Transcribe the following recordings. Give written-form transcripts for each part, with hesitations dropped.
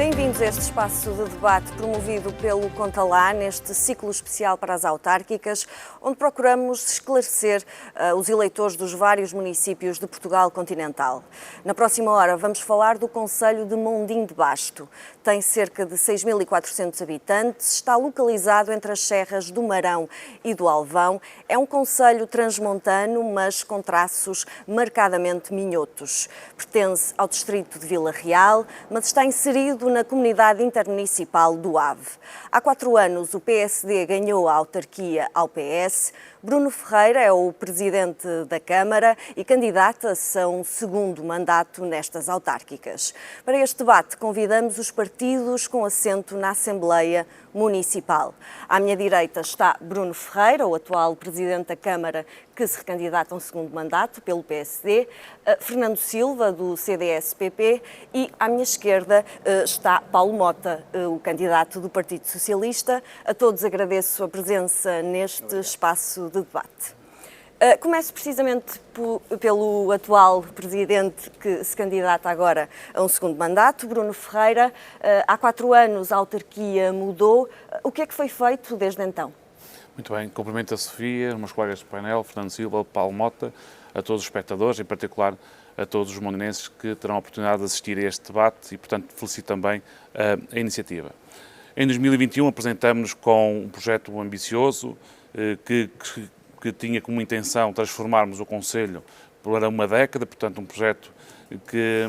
Bem-vindos a este espaço de debate promovido pelo Conta Lá, neste ciclo especial para as autárquicas, onde procuramos esclarecer os eleitores dos vários municípios de Portugal continental. Na próxima hora vamos falar do concelho de Mondim de Basto. Tem cerca de 6.400 habitantes, está localizado entre as serras do Marão e do Alvão. É um concelho transmontano, mas com traços marcadamente minhotos. Pertence ao distrito de Vila Real, mas está inserido na comunidade intermunicipal do Ave. Há 4 anos o PSD ganhou a autarquia ao PS. Bruno Ferreira é o presidente da Câmara e candidata-se a um segundo mandato nestas autárquicas. Para este debate convidamos os partidos com assento na Assembleia Municipal. À minha direita está Bruno Ferreira, o atual presidente da Câmara, que se recandidata a um segundo mandato pelo PSD, Fernando Silva, do CDS-PP, e à minha esquerda está Paulo Mota, o candidato do Partido Socialista. A todos agradeço a presença neste espaço de debate. Começo precisamente pelo atual presidente que se candidata agora a um segundo mandato, Bruno Ferreira. Há 4 anos a autarquia mudou. O que é que foi feito desde então? Muito bem, cumprimento a Sofia, os meus colegas de painel, Fernando Silva, Paulo Mota, a todos os espectadores, em particular a todos os mondinenses que terão a oportunidade de assistir a este debate e, portanto, felicito também a iniciativa. Em 2021 apresentamos-nos com um projeto ambicioso que tinha como intenção transformarmos o concelho para uma década, portanto um projeto que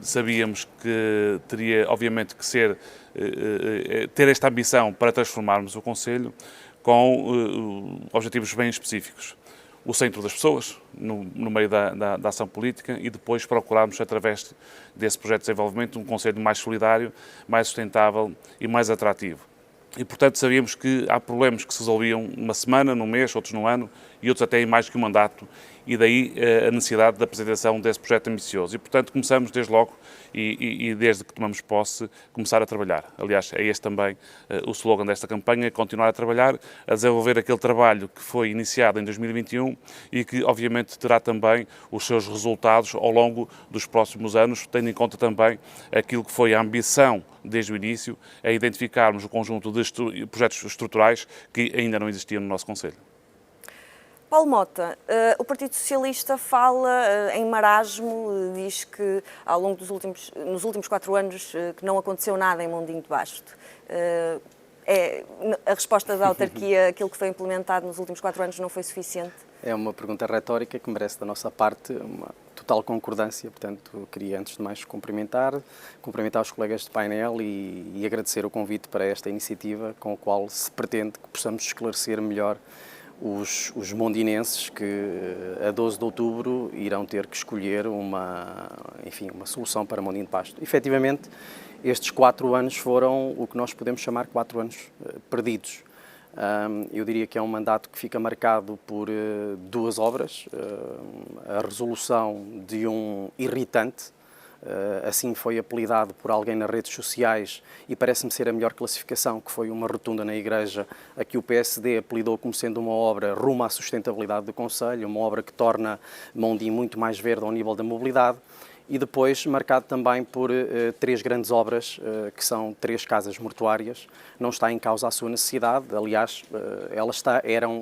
sabíamos que teria obviamente que ter esta ambição para transformarmos o concelho com objetivos bem específicos. O centro das pessoas, no meio da ação política, e depois procurarmos, através desse projeto de desenvolvimento, um concelho mais solidário, mais sustentável e mais atrativo. E, portanto, sabíamos que há problemas que se resolviam numa semana, num mês, outros num ano e outros até em mais que um mandato, e daí a necessidade da apresentação desse projeto ambicioso. E, portanto, começamos desde logo e desde que tomamos posse, começar a trabalhar. Aliás, é este também o slogan desta campanha, continuar a trabalhar, a desenvolver aquele trabalho que foi iniciado em 2021 e que, obviamente, terá também os seus resultados ao longo dos próximos anos, tendo em conta também aquilo que foi a ambição desde o início, a identificarmos o conjunto de projetos estruturais que ainda não existiam no nosso concelho. Paulo Mota, o Partido Socialista fala em marasmo, diz que ao longo nos últimos 4 anos que não aconteceu nada em Mondim de Basto. É a resposta da autarquia, aquilo que foi implementado nos últimos 4 anos não foi suficiente? É uma pergunta retórica que merece da nossa parte uma total concordância, portanto queria antes de mais cumprimentar os colegas de painel e agradecer o convite para esta iniciativa com a qual se pretende que possamos esclarecer melhor os mondinenses que a 12 de outubro irão ter que escolher uma solução para Mondim de Basto. Efetivamente, estes 4 anos foram o que nós podemos chamar 4 anos perdidos. Eu diria que é um mandato que fica marcado por 2 obras, a resolução de um irritante, assim foi apelidado por alguém nas redes sociais e parece-me ser a melhor classificação, que foi uma rotunda na igreja, a que o PSD apelidou como sendo uma obra rumo à sustentabilidade do concelho, uma obra que torna Mondim muito mais verde ao nível da mobilidade. E depois marcado também por 3 grandes obras, que são 3 casas mortuárias. Não está em causa a sua necessidade, aliás,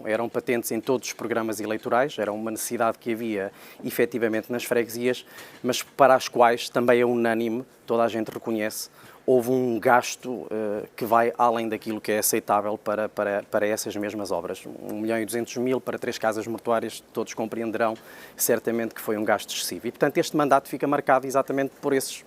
eram patentes em todos os programas eleitorais, era uma necessidade que havia efetivamente nas freguesias, mas para as quais também é unânime, toda a gente reconhece, houve um gasto que vai além daquilo que é aceitável para essas mesmas obras. 1.200.000 para 3 casas mortuárias, todos compreenderão certamente que foi um gasto excessivo. E, portanto, este mandato fica marcado exatamente por esses,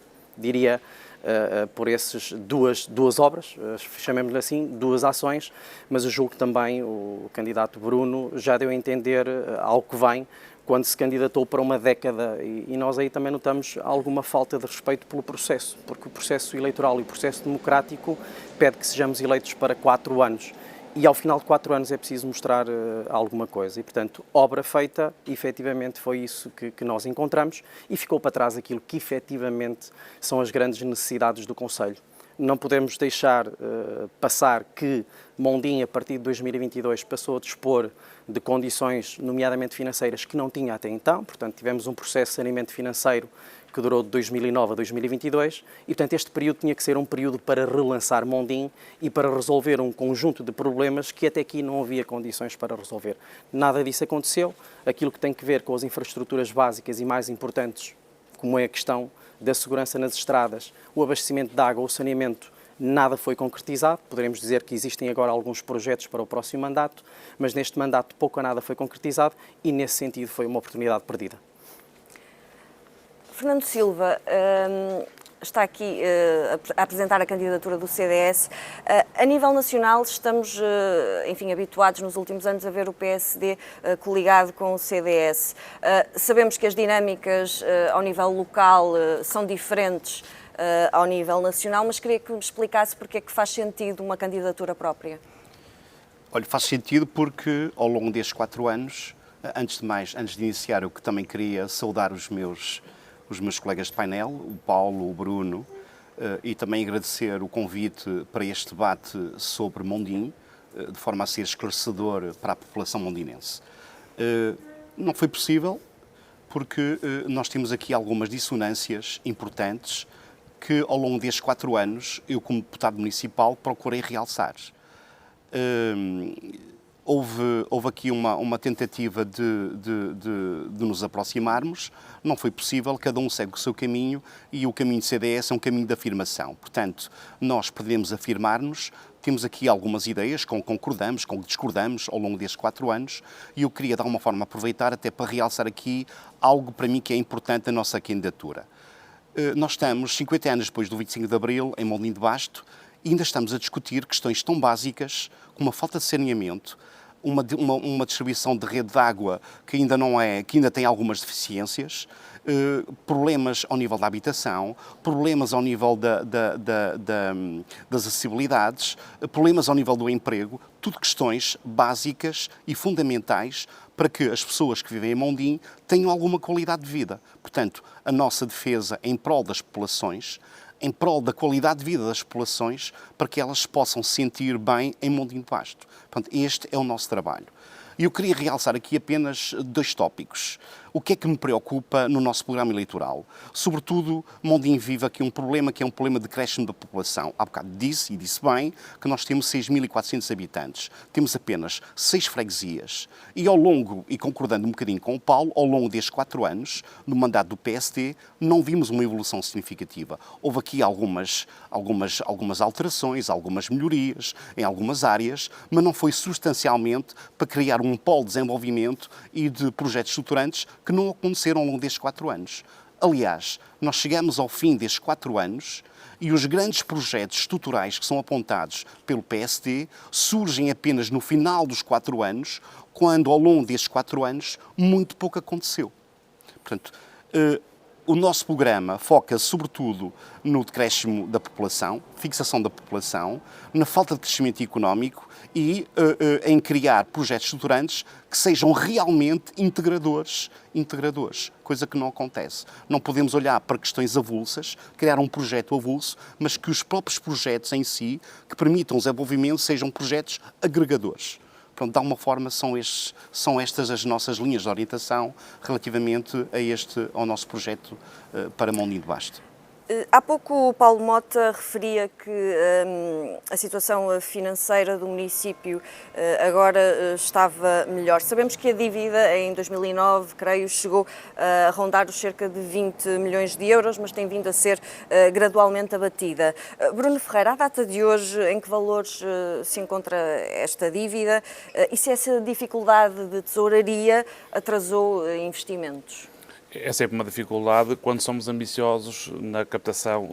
por essas duas obras, chamemos-lhe assim, 2 ações, mas eu julgo que também o candidato Bruno já deu a entender ao que vem, quando se candidatou para uma década, e nós aí também notamos alguma falta de respeito pelo processo, porque o processo eleitoral e o processo democrático pede que sejamos eleitos para 4 anos, e ao final de 4 anos é preciso mostrar alguma coisa, e portanto, obra feita, efetivamente foi isso que nós encontramos, e ficou para trás aquilo que efetivamente são as grandes necessidades do concelho. não podemos deixar passar que Mondim, a partir de 2022, passou a dispor de condições, nomeadamente financeiras, que não tinha até então. Portanto, tivemos um processo de saneamento financeiro que durou de 2009 a 2022 e, portanto, este período tinha que ser um período para relançar Mondim e para resolver um conjunto de problemas que até aqui não havia condições para resolver. Nada disso aconteceu. Aquilo que tem que ver com as infraestruturas básicas e mais importantes, como é a questão da segurança nas estradas, o abastecimento de água, o saneamento, nada foi concretizado. Poderemos dizer que existem agora alguns projetos para o próximo mandato, mas neste mandato pouco ou nada foi concretizado e, nesse sentido, foi uma oportunidade perdida. Fernando Silva está aqui a apresentar a candidatura do CDS. A nível nacional estamos, enfim, habituados nos últimos anos a ver o PSD coligado com o CDS. Sabemos que as dinâmicas ao nível local são diferentes ao nível nacional, mas queria que me explicasse porque é que faz sentido uma candidatura própria. Olha, faz sentido porque ao longo destes 4 anos, antes de mais, antes de iniciar, eu que também queria saudar os meus colegas de painel, o Paulo, o Bruno, e também agradecer o convite para este debate sobre Mondim, de forma a ser esclarecedor para a população mondinense. Não foi possível porque nós temos aqui algumas dissonâncias importantes que ao longo destes 4 anos, eu como deputado municipal procurei realçar. Houve aqui uma tentativa de nos aproximarmos, não foi possível, cada um segue o seu caminho e o caminho do CDS é um caminho de afirmação. Portanto, nós podemos afirmar-nos, temos aqui algumas ideias com que concordamos, com que discordamos ao longo destes 4 anos e eu queria de alguma forma aproveitar até para realçar aqui algo para mim que é importante na nossa candidatura. Nós estamos 50 anos depois do 25 de Abril, em Mondim de Basto, e ainda estamos a discutir questões tão básicas como a falta de saneamento, uma distribuição de rede de água que ainda tem algumas deficiências, problemas ao nível da habitação, problemas ao nível das acessibilidades, problemas ao nível do emprego, tudo questões básicas e fundamentais para que as pessoas que vivem em Mondim tenham alguma qualidade de vida. Portanto, a nossa defesa em prol das populações, em prol da qualidade de vida das populações, para que elas se possam sentir bem em Mondim de Basto. Portanto, este é o nosso trabalho. E eu queria realçar aqui apenas 2 tópicos. O que é que me preocupa no nosso programa eleitoral? Sobretudo, Mondim vive aqui um problema que é um problema de decréscimo da população. Há bocado disse, e disse bem, que nós temos 6.400 habitantes. Temos apenas 6 freguesias. E ao longo, e concordando um bocadinho com o Paulo, ao longo destes 4 anos, no mandato do PSD, não vimos uma evolução significativa. Houve aqui algumas alterações, algumas melhorias em algumas áreas, mas não foi substancialmente para criar um polo de desenvolvimento e de projetos estruturantes que não aconteceram ao longo destes 4 anos. Aliás, nós chegamos ao fim destes 4 anos e os grandes projetos estruturais que são apontados pelo PSD surgem apenas no final dos 4 anos, quando ao longo destes 4 anos muito pouco aconteceu. Portanto, o nosso programa foca sobretudo no decréscimo da população, fixação da população, na falta de crescimento económico e em criar projetos estruturantes que sejam realmente integradores, coisa que não acontece. Não podemos olhar para questões avulsas, criar um projeto avulso, mas que os próprios projetos em si, que permitam o desenvolvimento, sejam projetos agregadores. Pronto, de alguma forma são estas as nossas linhas de orientação relativamente ao nosso projeto para Mondim de Basto. Há pouco o Paulo Mota referia que a situação financeira do município agora estava melhor. Sabemos que a dívida em 2009, creio, chegou a rondar os cerca de 20 milhões de euros, mas tem vindo a ser gradualmente abatida. Bruno Ferreira, à data de hoje, em que valores se encontra esta dívida e se essa dificuldade de tesouraria atrasou investimentos? É sempre uma dificuldade quando somos ambiciosos na captação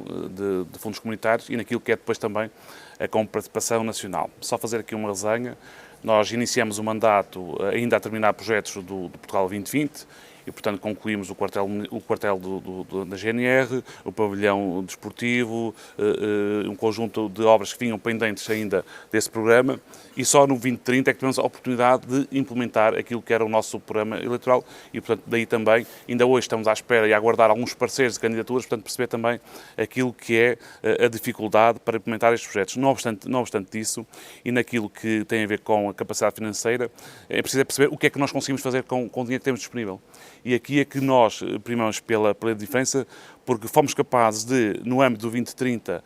de fundos comunitários e naquilo que é depois também a participação nacional. Só fazer aqui uma resenha, nós iniciamos o mandato ainda a terminar projetos do Portugal 2020 e, portanto, concluímos o quartel da GNR, o pavilhão desportivo, um conjunto de obras que vinham pendentes ainda desse programa, e só no 2030 é que tivemos a oportunidade de implementar aquilo que era o nosso programa eleitoral e, portanto, daí também, ainda hoje estamos à espera e a aguardar alguns parceiros de candidaturas, portanto, perceber também aquilo que é a dificuldade para implementar estes projetos. Não obstante isso, e naquilo que tem a ver com a capacidade financeira, é preciso perceber o que é que nós conseguimos fazer com o dinheiro que temos disponível. E aqui é que nós primamos pela diferença, porque fomos capazes de, no âmbito do 2030,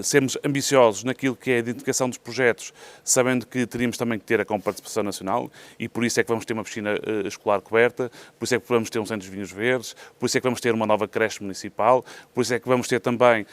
sermos ambiciosos naquilo que é a identificação dos projetos, sabendo que teríamos também que ter a comparticipação nacional, e por isso é que vamos ter uma piscina escolar coberta, por isso é que vamos ter um centro de vinhos verdes, por isso é que vamos ter uma nova creche municipal, por isso é que vamos ter também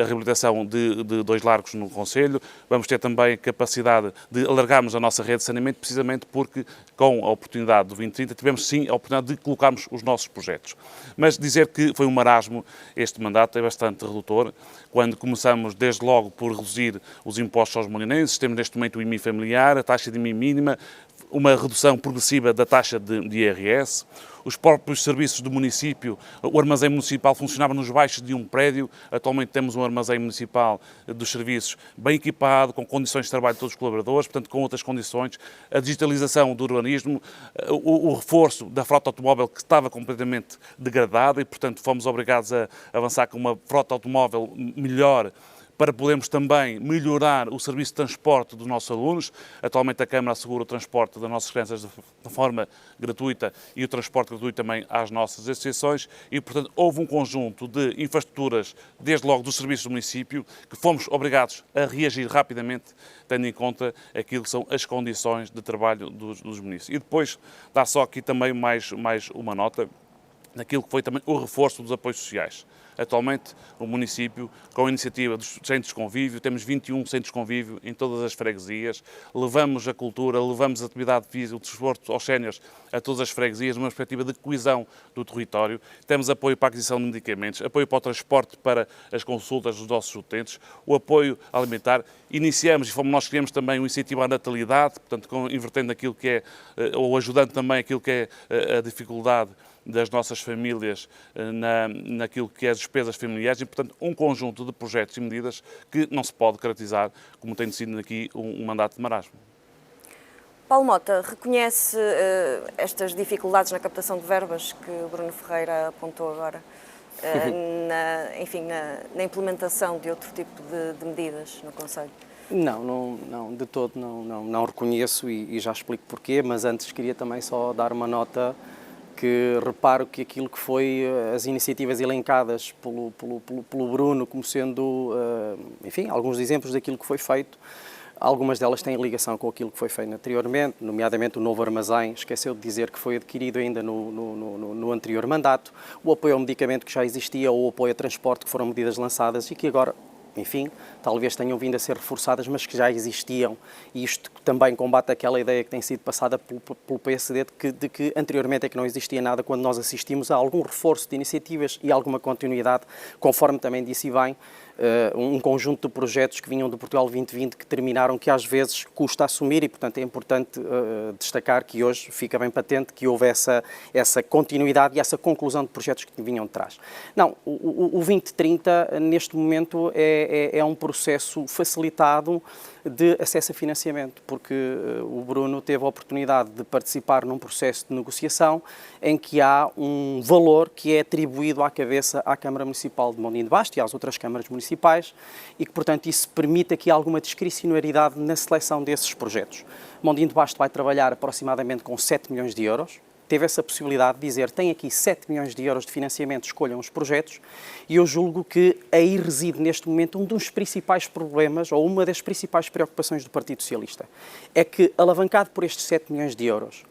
a reabilitação de 2 largos no Concelho, vamos ter também a capacidade de alargarmos a nossa rede de saneamento, precisamente porque, com a oportunidade do 2030, tivemos sim a oportunidade de colocarmos os nossos projetos. Mas dizer que foi um marasmo este mandato é bastante redutor, quando começamos desde logo por reduzir os impostos aos molinenses, temos neste momento o IMI familiar, a taxa de IMI mínima, uma redução progressiva da taxa de IRS, os próprios serviços do município, o armazém municipal funcionava nos baixos de um prédio, atualmente temos um armazém municipal dos serviços bem equipado, com condições de trabalho de todos os colaboradores, portanto com outras condições, a digitalização do urbanismo, o reforço da frota automóvel que estava completamente degradada e, portanto, fomos obrigados a avançar com uma frota automóvel melhor, para podermos também melhorar o serviço de transporte dos nossos alunos. Atualmente a Câmara assegura o transporte das nossas crianças de forma gratuita e o transporte gratuito também às nossas associações e, portanto, houve um conjunto de infraestruturas, desde logo dos serviços do município, que fomos obrigados a reagir rapidamente, tendo em conta aquilo que são as condições de trabalho dos municípios. E depois dá só aqui também mais uma nota naquilo que foi também o reforço dos apoios sociais. Atualmente, o município, com a iniciativa dos centros de convívio, temos 21 centros de convívio em todas as freguesias, levamos a cultura, levamos a atividade física, o desporto aos séniores a todas as freguesias, numa perspectiva de coesão do território. Temos apoio para a aquisição de medicamentos, apoio para o transporte para as consultas dos nossos utentes, o apoio alimentar. Iniciamos, e fomos nós que criamos também um incentivo à natalidade, portanto, invertendo aquilo que é, ou ajudando também aquilo que é a dificuldade das nossas famílias naquilo que é as despesas familiares e, portanto, um conjunto de projetos e medidas que não se pode caracterizar como tem sido aqui um mandato de marasmo. Paulo Mota, reconhece estas dificuldades na captação de verbas que o Bruno Ferreira apontou agora, na implementação de outro tipo de medidas no Conselho? Não, de todo não reconheço e já explico porquê, mas antes queria também só dar uma nota que reparo que aquilo que foi as iniciativas elencadas pelo Bruno como sendo, enfim, alguns exemplos daquilo que foi feito, algumas delas têm ligação com aquilo que foi feito anteriormente, nomeadamente o novo armazém, esqueceu de dizer que foi adquirido ainda no anterior mandato, o apoio ao medicamento que já existia ou o apoio a transporte que foram medidas lançadas e que agora, enfim, talvez tenham vindo a ser reforçadas, mas que já existiam. E isto também combate aquela ideia que tem sido passada pelo PSD de que anteriormente é que não existia nada, quando nós assistimos a algum reforço de iniciativas e alguma continuidade, conforme também disse bem, um conjunto de projetos que vinham do Portugal 2020 que terminaram, que às vezes custa assumir e, portanto, é importante destacar que hoje fica bem patente que houve essa continuidade e essa conclusão de projetos que vinham de trás. Não, o 2030, neste momento, é um processo facilitado de acesso a financiamento, porque o Bruno teve a oportunidade de participar num processo de negociação em que há um valor que é atribuído à cabeça à Câmara Municipal de Mondim de Basto e às outras câmaras municipais e que, portanto, isso permite aqui alguma discricionariedade na seleção desses projetos. Mondim de Basto vai trabalhar aproximadamente com 7 milhões de euros, teve essa possibilidade de dizer, tem aqui 7 milhões de euros de financiamento, escolham os projetos, e eu julgo que aí reside neste momento um dos principais problemas, ou uma das principais preocupações do Partido Socialista, é que, alavancado por estes 7 milhões de euros,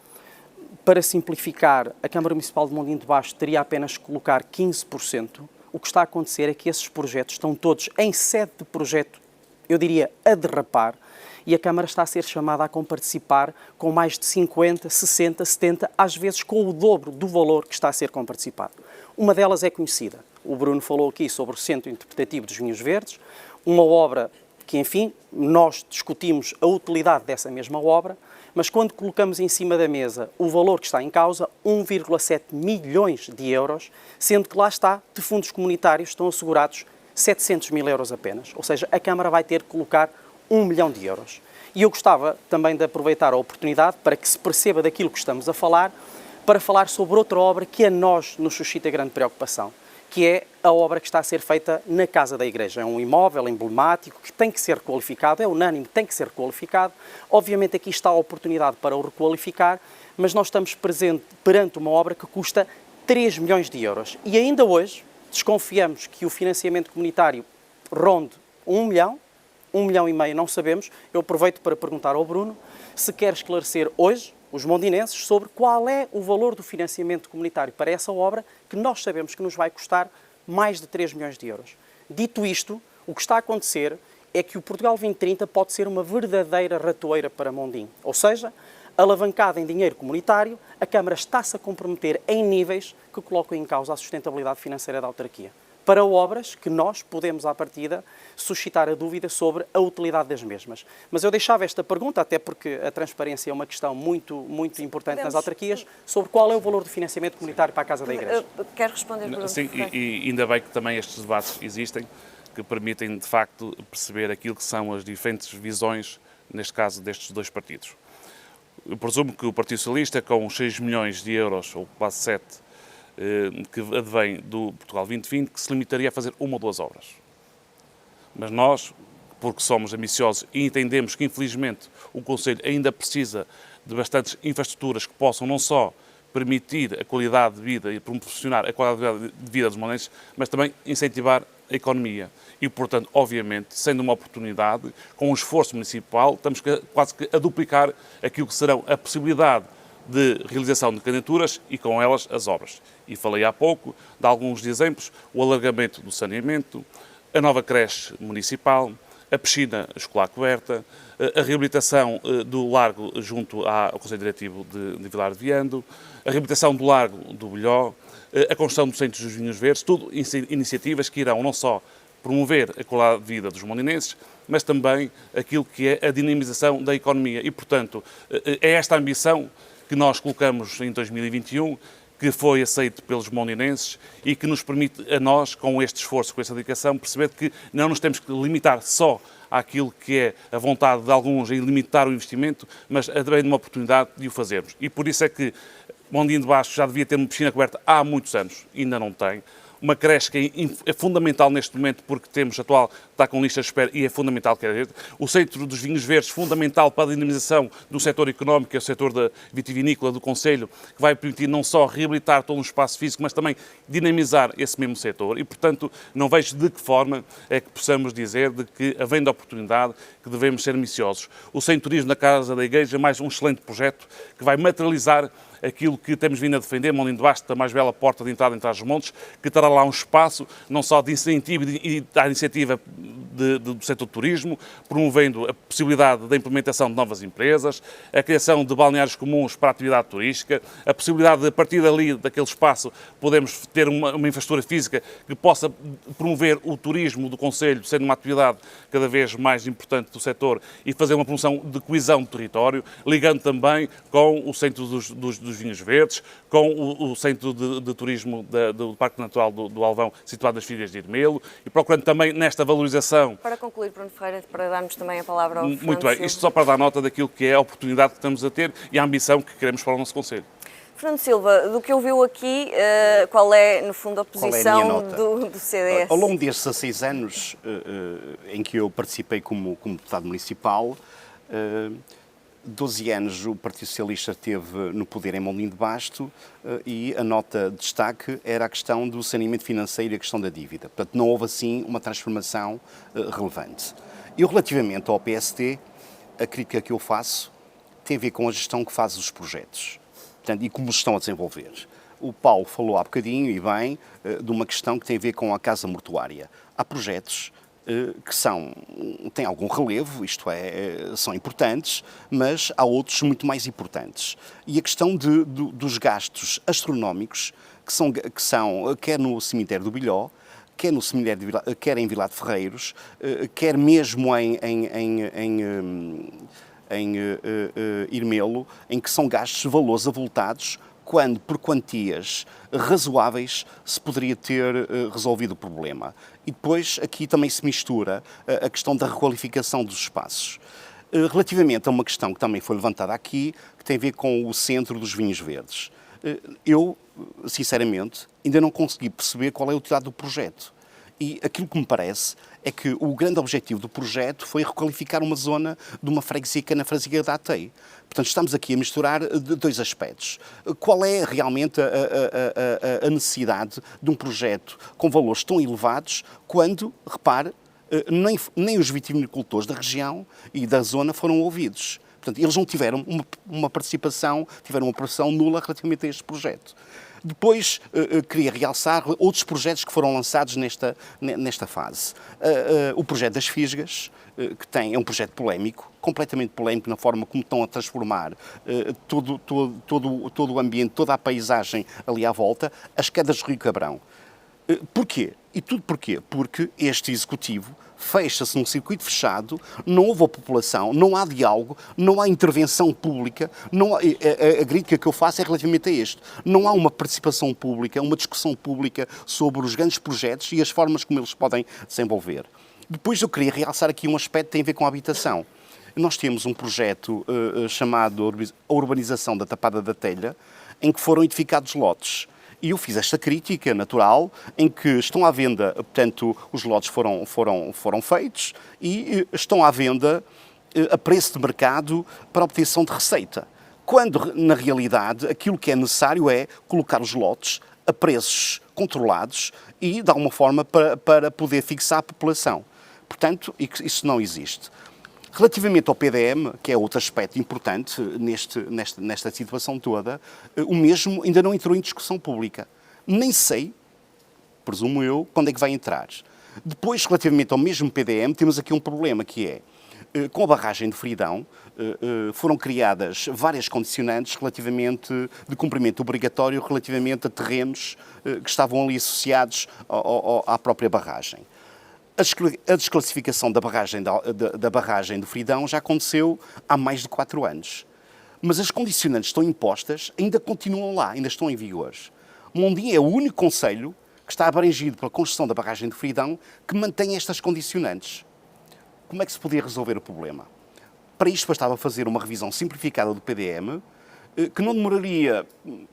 para simplificar, a Câmara Municipal de Mondim de Basto teria apenas que colocar 15%, o que está a acontecer é que esses projetos estão todos em sede de projeto, eu diria, a derrapar, e a Câmara está a ser chamada a comparticipar com mais de 50, 60, 70, às vezes com o dobro do valor que está a ser comparticipado. Uma delas é conhecida. O Bruno falou aqui sobre o Centro Interpretativo dos Vinhos Verdes, uma obra que, enfim, nós discutimos a utilidade dessa mesma obra, Mas quando colocamos em cima da mesa o valor que está em causa, 1,7 milhões de euros, sendo que lá está, de fundos comunitários estão assegurados 700 mil euros apenas. Ou seja, a Câmara vai ter que colocar 1 milhão de euros. E eu gostava também de aproveitar a oportunidade para que se perceba daquilo que estamos a falar, para falar sobre outra obra que a nós nos suscita grande preocupação, que é a obra que está a ser feita na Casa da Igreja. É um imóvel emblemático que tem que ser requalificado, é unânime, tem que ser requalificado. Obviamente aqui está a oportunidade para o requalificar, mas nós estamos perante uma obra que custa 3 milhões de euros. E ainda hoje desconfiamos que o financiamento comunitário ronde 1 milhão, 1 milhão e meio, não sabemos. Eu aproveito para perguntar ao Bruno se quer esclarecer hoje os mondinenses sobre qual é o valor do financiamento comunitário para essa obra, que nós sabemos que nos vai custar mais de 3 milhões de euros. Dito isto, o que está a acontecer é que o Portugal 2030 pode ser uma verdadeira ratoeira para Mondim. Ou seja, alavancada em dinheiro comunitário, a Câmara está-se a comprometer em níveis que colocam em causa a sustentabilidade financeira da autarquia, para obras que nós podemos, à partida, suscitar a dúvida sobre a utilidade das mesmas. Mas eu deixava esta pergunta, até porque a transparência é uma questão muito importante nas autarquias, sobre qual é o valor do financiamento comunitário para a Casa da Igreja. Quer responder, Bruno? Sim, e ainda bem que também estes debates existem, que permitem, de facto, perceber aquilo que são as diferentes visões, neste caso, destes dois partidos. Eu presumo que o Partido Socialista, com 6 milhões de euros, ou quase 7, que advém do Portugal 2020, que se limitaria a fazer uma ou duas obras. Mas nós, porque somos ambiciosos e entendemos que, infelizmente, o Conselho ainda precisa de bastantes infraestruturas que possam não só permitir a qualidade de vida e proporcionar a qualidade de vida dos monenses, mas também incentivar a economia. E, portanto, obviamente, sendo uma oportunidade, com um esforço municipal, estamos quase que a duplicar aquilo que serão a possibilidade de realização de candidaturas e, com elas, as obras. E falei há pouco de alguns exemplos: o alargamento do saneamento, a nova creche municipal, a piscina escolar coberta, a reabilitação do largo junto ao Conselho Diretivo de Vilar de Viando, a reabilitação do largo do Bolhó, a construção do Centro dos Vinhos Verdes, tudo iniciativas que irão não só promover a qualidade de vida dos mondinenses, mas também aquilo que é a dinamização da economia. E, portanto, é esta ambição que nós colocamos em 2021, que foi aceito pelos mondinenses e que nos permite a nós, com este esforço, com esta dedicação, perceber que não nos temos que limitar só àquilo que é a vontade de alguns em limitar o investimento, mas também uma oportunidade de o fazermos. E por isso é que Mondim de Basto já devia ter uma piscina coberta há muitos anos, ainda não tem. Uma creche que é fundamental neste momento, porque temos atual, está com lista de espera e é fundamental que é. O Centro dos Vinhos Verdes, fundamental para a dinamização do setor económico, que é o setor da vitivinícola do Conselho, que vai permitir não só reabilitar todo um espaço físico, mas também dinamizar esse mesmo setor. E, portanto, não vejo de que forma é que possamos dizer de que, havendo oportunidade, que devemos ser ambiciosos. O Centro Turismo na Casa da Igreja é mais um excelente projeto que vai materializar aquilo que temos vindo a defender, Mondim de Basto, a mais bela porta de entrada em Trás-os-Montes, que terá lá um espaço não só de incentivo e da iniciativa do setor do turismo, promovendo a possibilidade da implementação de novas empresas, a criação de balneários comuns para a atividade turística, a possibilidade de, a partir dali, daquele espaço, podermos ter uma infraestrutura física que possa promover o turismo do Conselho, sendo uma atividade cada vez mais importante do setor, e fazer uma promoção de coesão do território, ligando também com o Centro dos Vinhos Verdes, com o Centro de Turismo do Parque Natural do Alvão, situado nas Filhas de Irmelo, e procurando também nesta valorização. Para concluir, Bruno Ferreira, para darmos também a palavra ao Fernando Muito bem, Silva. isto só para dar nota daquilo que é a oportunidade que estamos a ter e a ambição que queremos para o nosso Conselho. Fernando Silva, do que ouviu aqui, qual é, no fundo, a posição do CDS? Ao longo destes 16 anos em que eu participei como deputado municipal, 12 anos o Partido Socialista esteve no poder em Mondim de Basto e a nota de destaque era a questão do saneamento financeiro e a questão da dívida. Portanto, não houve assim uma transformação relevante. E relativamente ao PST, a crítica que eu faço tem a ver com a gestão que faz os projetos, portanto, e como os estão a desenvolver. O Paulo falou há bocadinho, e bem, de uma questão que tem a ver com a casa mortuária. Há projetos que têm algum relevo, isto é, são importantes, mas há outros muito mais importantes. E a questão dos gastos astronómicos, que são quer no cemitério do Bilhó, quer no cemitério quer em Vilar de Ferreiros, quer mesmo em Irmelo, em que são gastos valores avultados, quando, por quantias razoáveis, se poderia ter resolvido o problema. E depois aqui também se mistura a questão da requalificação dos espaços. Relativamente a uma questão que também foi levantada aqui, que tem a ver com o centro dos vinhos verdes. Eu, sinceramente, ainda não consegui perceber qual é a utilidade do projeto. E aquilo que me parece é que o grande objetivo do projeto foi requalificar uma zona de uma freguesia, que é na freguesia da Atei. Portanto, estamos aqui a misturar dois aspectos. Qual é realmente a necessidade de um projeto com valores tão elevados quando, repare, nem os vitivinicultores da região e da zona foram ouvidos. Portanto, eles não tiveram uma participação, tiveram uma participação nula relativamente a este projeto. Depois, queria realçar outros projetos que foram lançados nesta fase. O projeto das Fisgas, que é um projeto polémico, completamente polémico na forma como estão a transformar todo o ambiente, toda a paisagem ali à volta, as quedas do Rio Cabrão. Porquê? E tudo porquê? Porque este executivo fecha-se num circuito fechado, não houve a população, não há diálogo, não há intervenção pública, não há, a crítica que eu faço é relativamente a isto. Não há uma participação pública, uma discussão pública sobre os grandes projetos e as formas como eles podem desenvolver. Depois eu queria realçar aqui um aspecto que tem a ver com a habitação. Nós temos um projeto chamado a Urbanização da Tapada da Telha, em que foram edificados lotes. E eu fiz esta crítica natural, em que estão à venda, portanto, os lotes foram feitos e estão à venda a preço de mercado para obtenção de receita. Quando, na realidade, aquilo que é necessário é colocar os lotes a preços controlados e, de alguma forma, para poder fixar a população. Portanto, isso não existe. Relativamente ao PDM, que é outro aspecto importante nesta situação toda, o mesmo ainda não entrou em discussão pública. Nem sei, presumo eu, quando é que vai entrar. Depois, relativamente ao mesmo PDM, temos aqui um problema que é, com a barragem de Fridão, foram criadas várias condicionantes relativamente de cumprimento obrigatório relativamente a terrenos que estavam ali associados à própria barragem. A desclassificação da barragem do Fridão já aconteceu há mais de 4 anos. Mas as condicionantes que estão impostas ainda continuam lá, ainda estão em vigor. Mondim é o único concelho que está abrangido pela construção da barragem do Fridão que mantém estas condicionantes. Como é que se podia resolver o problema? Para isto bastava fazer uma revisão simplificada do PDM, que não demoraria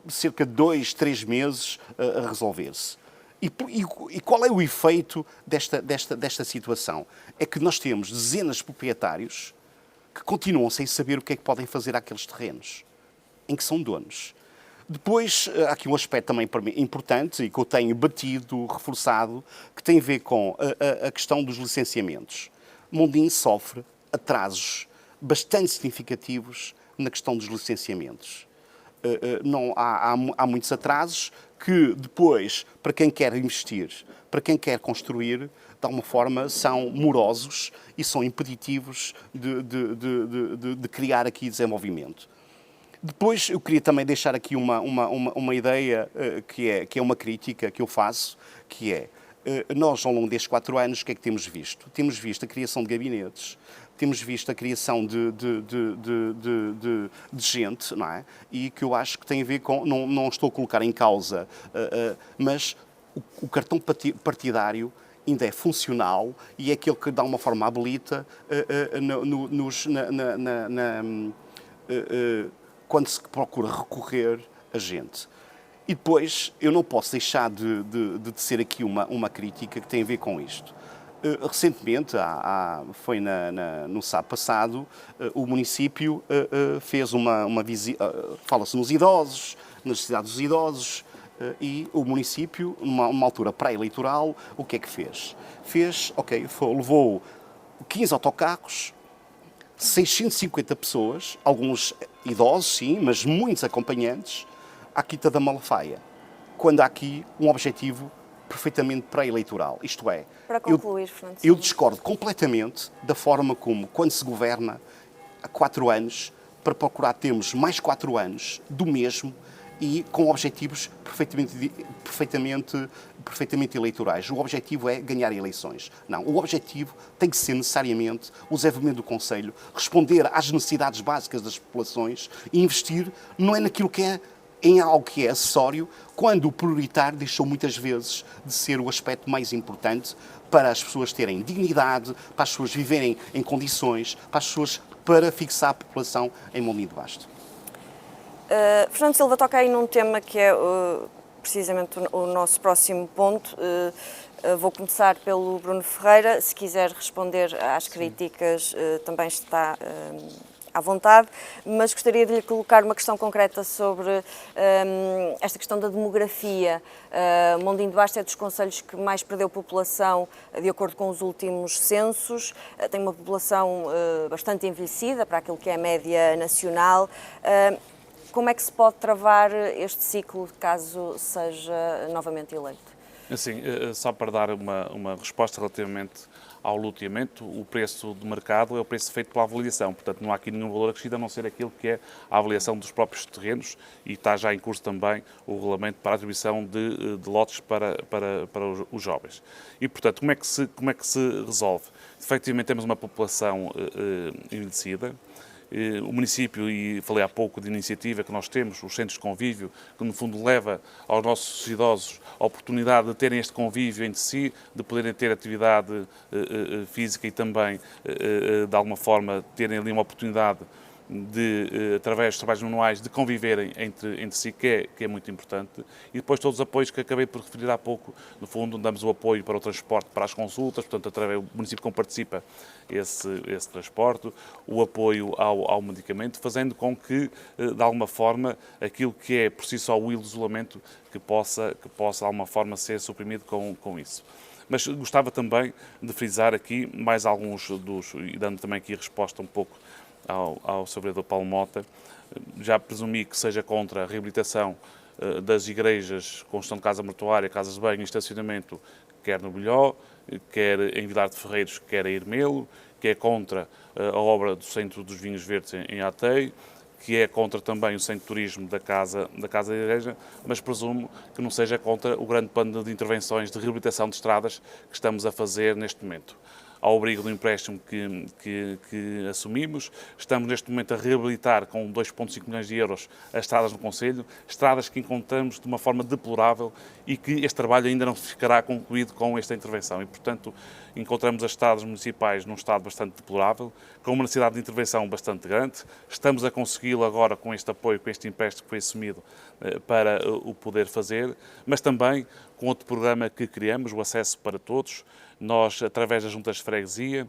cerca de 2, 3 meses a resolver-se. E qual é o efeito desta situação? É que nós temos dezenas de proprietários que continuam sem saber o que é que podem fazer àqueles terrenos, em que são donos. Depois, há aqui um aspecto também importante e que eu tenho batido, reforçado, que tem a ver com a questão dos licenciamentos. Mondim sofre atrasos bastante significativos na questão dos licenciamentos. Não há muitos atrasos que depois, para quem quer investir, para quem quer construir, de alguma forma são morosos e são impeditivos de criar aqui desenvolvimento. Depois eu queria também deixar aqui uma ideia que é uma crítica que eu faço, que é, nós ao longo destes 4 anos o que é que temos visto? Temos visto a criação de gabinetes, temos visto a criação de gente, não é? E que eu acho que tem a ver com, não estou a colocar em causa, mas o cartão partidário ainda é funcional e é aquele que, de alguma forma, habilita quando se procura recorrer a gente. E depois, eu não posso deixar de tecer aqui uma crítica que tem a ver com isto. Recentemente, foi no sábado passado, o município fez uma visita, fala-se nos idosos, na necessidade dos idosos, e o município, numa altura pré-eleitoral, o que é que fez? Levou 15 autocarros, 650 pessoas, alguns idosos, sim, mas muitos acompanhantes, à Quinta da Malafaia, quando há aqui um objetivo perfeitamente pré-eleitoral. Isto é, para concluir, Fernando, eu discordo completamente da forma como, quando se governa há 4 anos, para procurar termos mais 4 anos do mesmo e com objetivos perfeitamente eleitorais. O objetivo é ganhar eleições. Não, o objetivo tem que ser necessariamente o desenvolvimento do Conselho, responder às necessidades básicas das populações e investir não é naquilo que é em algo que é acessório, quando o prioritário deixou muitas vezes de ser o aspecto mais importante para as pessoas terem dignidade, para as pessoas viverem em condições, para fixar a população em Mondim de Basto. Fernando Silva toca aí num tema que é precisamente o nosso próximo ponto. Vou começar pelo Bruno Ferreira. Se quiser responder às críticas, também está à vontade, mas gostaria de lhe colocar uma questão concreta sobre esta questão da demografia. Mondim de Basto é dos concelhos que mais perdeu população, de acordo com os últimos censos. Tem uma população bastante envelhecida para aquilo que é a média nacional. Como é que se pode travar este ciclo caso seja novamente eleito? Assim, só para dar uma resposta relativamente ao loteamento, o preço de mercado é o preço feito pela avaliação, portanto não há aqui nenhum valor acrescido a não ser aquilo que é a avaliação dos próprios terrenos e está já em curso também o regulamento para a atribuição de lotes para os jovens. E, portanto, como é que se resolve? Efectivamente temos uma população envelhecida. O município, e falei há pouco de iniciativa que nós temos, os centros de convívio, que no fundo leva aos nossos idosos a oportunidade de terem este convívio entre si, de poderem ter atividade física e também, de alguma forma, terem ali uma oportunidade de, através dos trabalhos manuais, de conviverem entre si, que é muito importante. E depois todos os apoios que acabei por referir há pouco, no fundo, damos o apoio para o transporte, para as consultas, portanto, através do município que participa esse transporte, o apoio ao medicamento, fazendo com que, de alguma forma, aquilo que é por si só o isolamento, que possa, de alguma forma, ser suprimido com isso. Mas gostava também de frisar aqui mais alguns e dando também aqui resposta um pouco ao Sr. Vereador Paulo Mota. Já presumi que seja contra a reabilitação das igrejas, construção de casa mortuária, casas de banho e estacionamento, quer no Bilhó, quer em Vilar de Ferreiros, quer em Irmelo, que é contra a obra do Centro dos Vinhos Verdes em Ateio, que é contra também o Centro de Turismo da Casa da Igreja, mas presumo que não seja contra o grande plano de intervenções de reabilitação de estradas que estamos a fazer neste momento. Ao abrigo do empréstimo que assumimos, estamos neste momento a reabilitar com 2,5 milhões de euros as estradas no Concelho, estradas que encontramos de uma forma deplorável e que este trabalho ainda não ficará concluído com esta intervenção. E, portanto, encontramos as estradas municipais num estado bastante deplorável, com uma necessidade de intervenção bastante grande. Estamos a consegui-lo agora com este apoio, com este empréstimo que foi assumido para o poder fazer, mas também com outro programa que criamos, o Acesso para Todos. Nós, através das juntas de freguesia,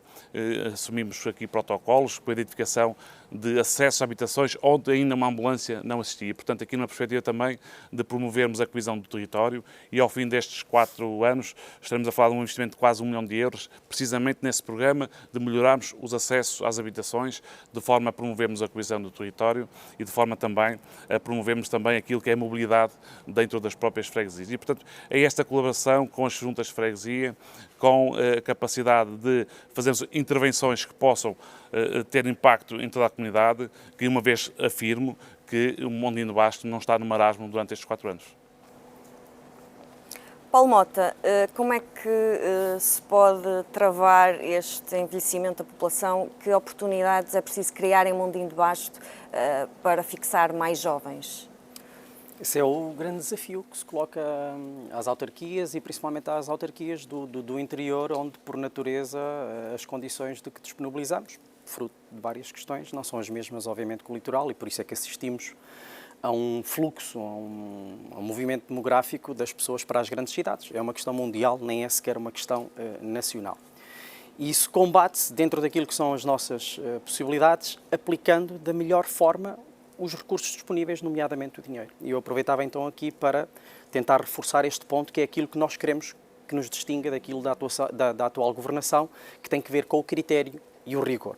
assumimos aqui protocolos com a identificação de acesso a habitações onde ainda uma ambulância não assistia. Portanto, aqui numa perspectiva também de promovermos a coesão do território e ao fim destes 4 anos estaremos a falar de um investimento de quase 1 milhão de euros, precisamente nesse programa de melhorarmos os acessos às habitações, de forma a promovermos a coesão do território e de forma também a promovermos também aquilo que é a mobilidade dentro das próprias freguesias. E, portanto, é esta colaboração com as juntas de freguesia, com a capacidade de fazermos intervenções que possam ter impacto em toda a comunidade, que uma vez afirmo que o Mondim de Basto não está no marasmo durante estes 4 anos. Paulo Mota, como é que se pode travar este envelhecimento da população? Que oportunidades é preciso criar em Mondim de Basto para fixar mais jovens? Esse é o grande desafio que se coloca às autarquias e principalmente às autarquias do interior, onde, por natureza, as condições de que disponibilizamos, fruto de várias questões, não são as mesmas, obviamente, que o litoral, e por isso é que assistimos a um fluxo, a um movimento demográfico das pessoas para as grandes cidades. É uma questão mundial, nem é sequer uma questão nacional. E isso combate-se dentro daquilo que são as nossas possibilidades, aplicando da melhor forma os recursos disponíveis, nomeadamente o dinheiro. E eu aproveitava então aqui para tentar reforçar este ponto, que é aquilo que nós queremos que nos distinga daquilo da atual governação, que tem que ver com o critério e o rigor.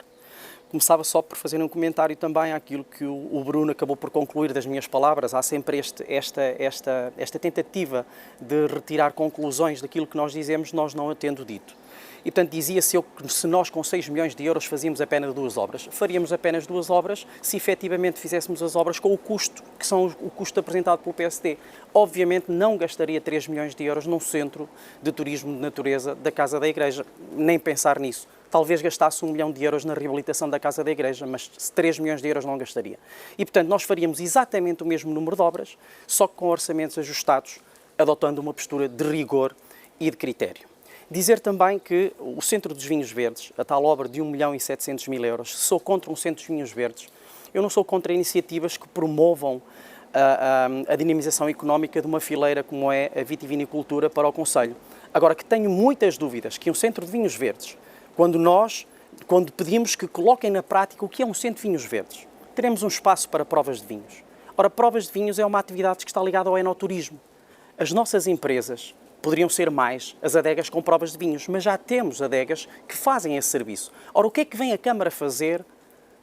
Começava só por fazer um comentário também àquilo que o Bruno acabou por concluir das minhas palavras. Há sempre esta tentativa de retirar conclusões daquilo que nós dizemos, nós não a tendo dito. E, portanto, dizia-se que se nós com 6 milhões de euros fazíamos apenas 2 obras. Faríamos apenas 2 obras se efetivamente fizéssemos as obras com o custo, que são o custo apresentado pelo PSD. Obviamente não gastaria 3 milhões de euros num centro de turismo de natureza da Casa da Igreja, nem pensar nisso. Talvez gastasse 1 milhão de euros na reabilitação da Casa da Igreja, mas 3 milhões de euros não gastaria. E, portanto, nós faríamos exatamente o mesmo número de obras, só que com orçamentos ajustados, adotando uma postura de rigor e de critério. Dizer também que o Centro dos Vinhos Verdes, a tal obra de 1.700.000 euros, sou contra um Centro dos Vinhos Verdes. Eu não sou contra iniciativas que promovam a dinamização económica de uma fileira como é a vitivinicultura para o concelho. Agora, que tenho muitas dúvidas que um Centro de Vinhos Verdes, quando pedimos que coloquem na prática o que é um Centro de Vinhos Verdes, teremos um espaço para provas de vinhos. Ora, provas de vinhos é uma atividade que está ligada ao enoturismo. As nossas empresas poderiam ser mais as adegas com provas de vinhos, mas já temos adegas que fazem esse serviço. Ora, o que é que vem a Câmara fazer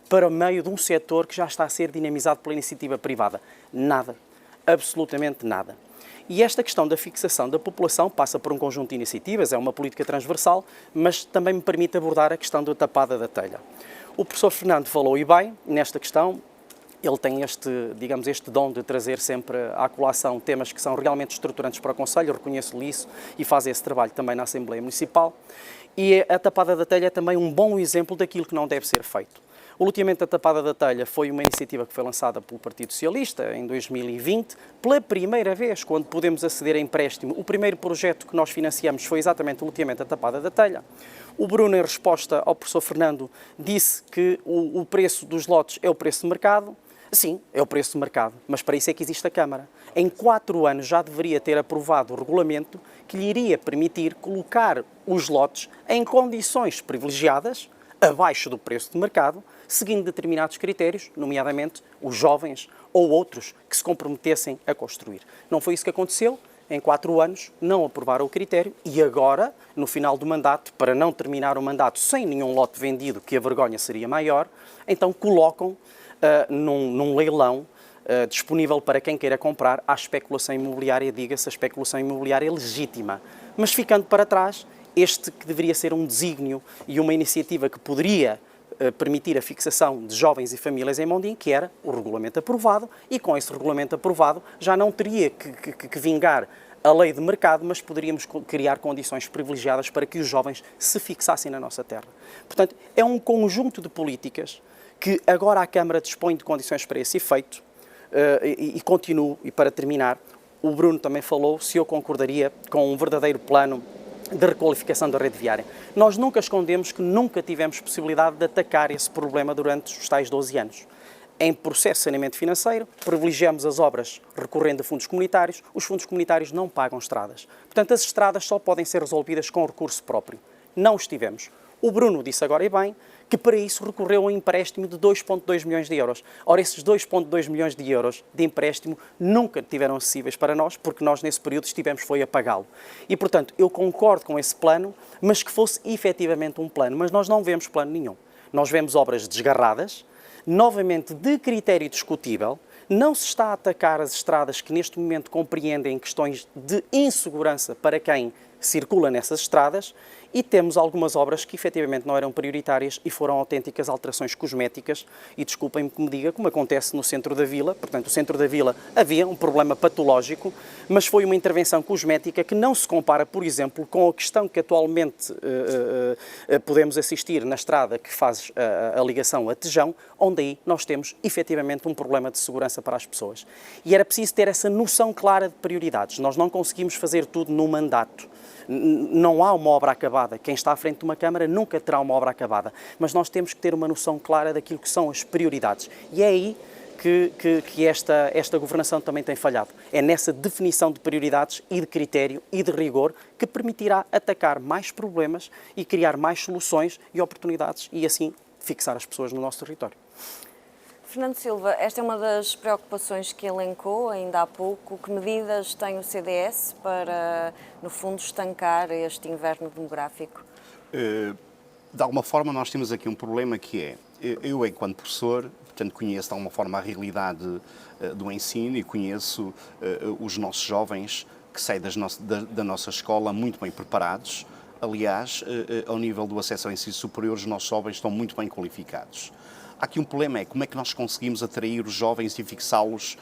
para o meio de um setor que já está a ser dinamizado pela iniciativa privada? Nada. Absolutamente nada. E esta questão da fixação da população passa por um conjunto de iniciativas, é uma política transversal, mas também me permite abordar a questão da tapada da telha. O professor Fernando falou e bem nesta questão. Ele tem este dom de trazer sempre à colação temas que são realmente estruturantes para o Concelho, reconheço-lhe isso e faz esse trabalho também na Assembleia Municipal. E a tapada da telha é também um bom exemplo daquilo que não deve ser feito. O loteamento da tapada da telha foi uma iniciativa que foi lançada pelo Partido Socialista em 2020, pela primeira vez, quando podemos aceder a empréstimo. O primeiro projeto que nós financiamos foi exatamente o loteamento da tapada da telha. O Bruno, em resposta ao professor Fernando, disse que o preço dos lotes é o preço de mercado. Sim, é o preço de mercado, mas para isso é que existe a Câmara. Em 4 anos já deveria ter aprovado o regulamento que lhe iria permitir colocar os lotes em condições privilegiadas, abaixo do preço de mercado, seguindo determinados critérios, nomeadamente os jovens ou outros que se comprometessem a construir. Não foi isso que aconteceu. Em 4 anos não aprovaram o critério e agora, no final do mandato, para não terminar o mandato sem nenhum lote vendido, que a vergonha seria maior, então colocam num leilão disponível para quem queira comprar à especulação imobiliária, diga-se, a especulação imobiliária legítima. Mas ficando para trás, este que deveria ser um desígnio e uma iniciativa que poderia permitir a fixação de jovens e famílias em Mondim, que era o regulamento aprovado, e com esse regulamento aprovado já não teria que vingar a lei de mercado, mas poderíamos criar condições privilegiadas para que os jovens se fixassem na nossa terra. Portanto, é um conjunto de políticas que agora a Câmara dispõe de condições para esse efeito e continuo, e para terminar, o Bruno também falou se eu concordaria com um verdadeiro plano de requalificação da rede viária. Nós nunca escondemos que nunca tivemos possibilidade de atacar esse problema durante os tais 12 anos. Em processo de saneamento financeiro, privilegiamos as obras recorrendo a fundos comunitários, os fundos comunitários não pagam estradas. Portanto, as estradas só podem ser resolvidas com recurso próprio. Não estivemos. O Bruno disse agora e bem que para isso recorreu a um empréstimo de 2,2 milhões de euros. Ora, esses 2,2 milhões de euros de empréstimo nunca tiveram acessíveis para nós, porque nós nesse período foi a pagá-lo. E, portanto, eu concordo com esse plano, mas que fosse efetivamente um plano. Mas nós não vemos plano nenhum. Nós vemos obras desgarradas, novamente de critério discutível. Não se está a atacar as estradas que neste momento compreendem questões de insegurança para quem circula nessas estradas, e temos algumas obras que efetivamente não eram prioritárias e foram autênticas alterações cosméticas, e desculpem-me que me diga, como acontece no centro da vila. Portanto, o centro da vila havia um problema patológico, mas foi uma intervenção cosmética que não se compara, por exemplo, com a questão que atualmente podemos assistir na estrada que faz a ligação a Tejão, onde aí nós temos efetivamente um problema de segurança para as pessoas. E era preciso ter essa noção clara de prioridades. Nós não conseguimos fazer tudo num mandato. Não há uma obra acabada. Quem está à frente de uma Câmara nunca terá uma obra acabada. Mas nós temos que ter uma noção clara daquilo que são as prioridades. E é aí que esta governação também tem falhado. É nessa definição de prioridades e de critério e de rigor que permitirá atacar mais problemas e criar mais soluções e oportunidades e assim fixar as pessoas no nosso território. Fernando Silva, esta é uma das preocupações que elencou ainda há pouco. Que medidas tem o CDS para, no fundo, estancar este inverno demográfico? De alguma forma, nós temos aqui um problema que é, eu, enquanto professor, portanto, conheço de alguma forma a realidade do ensino e conheço os nossos jovens que saem da nossa escola muito bem preparados, Aliás, ao nível do acesso ao ensino superior, os nossos jovens estão muito bem qualificados. Há aqui um problema, é como é que nós conseguimos atrair os jovens e fixá-los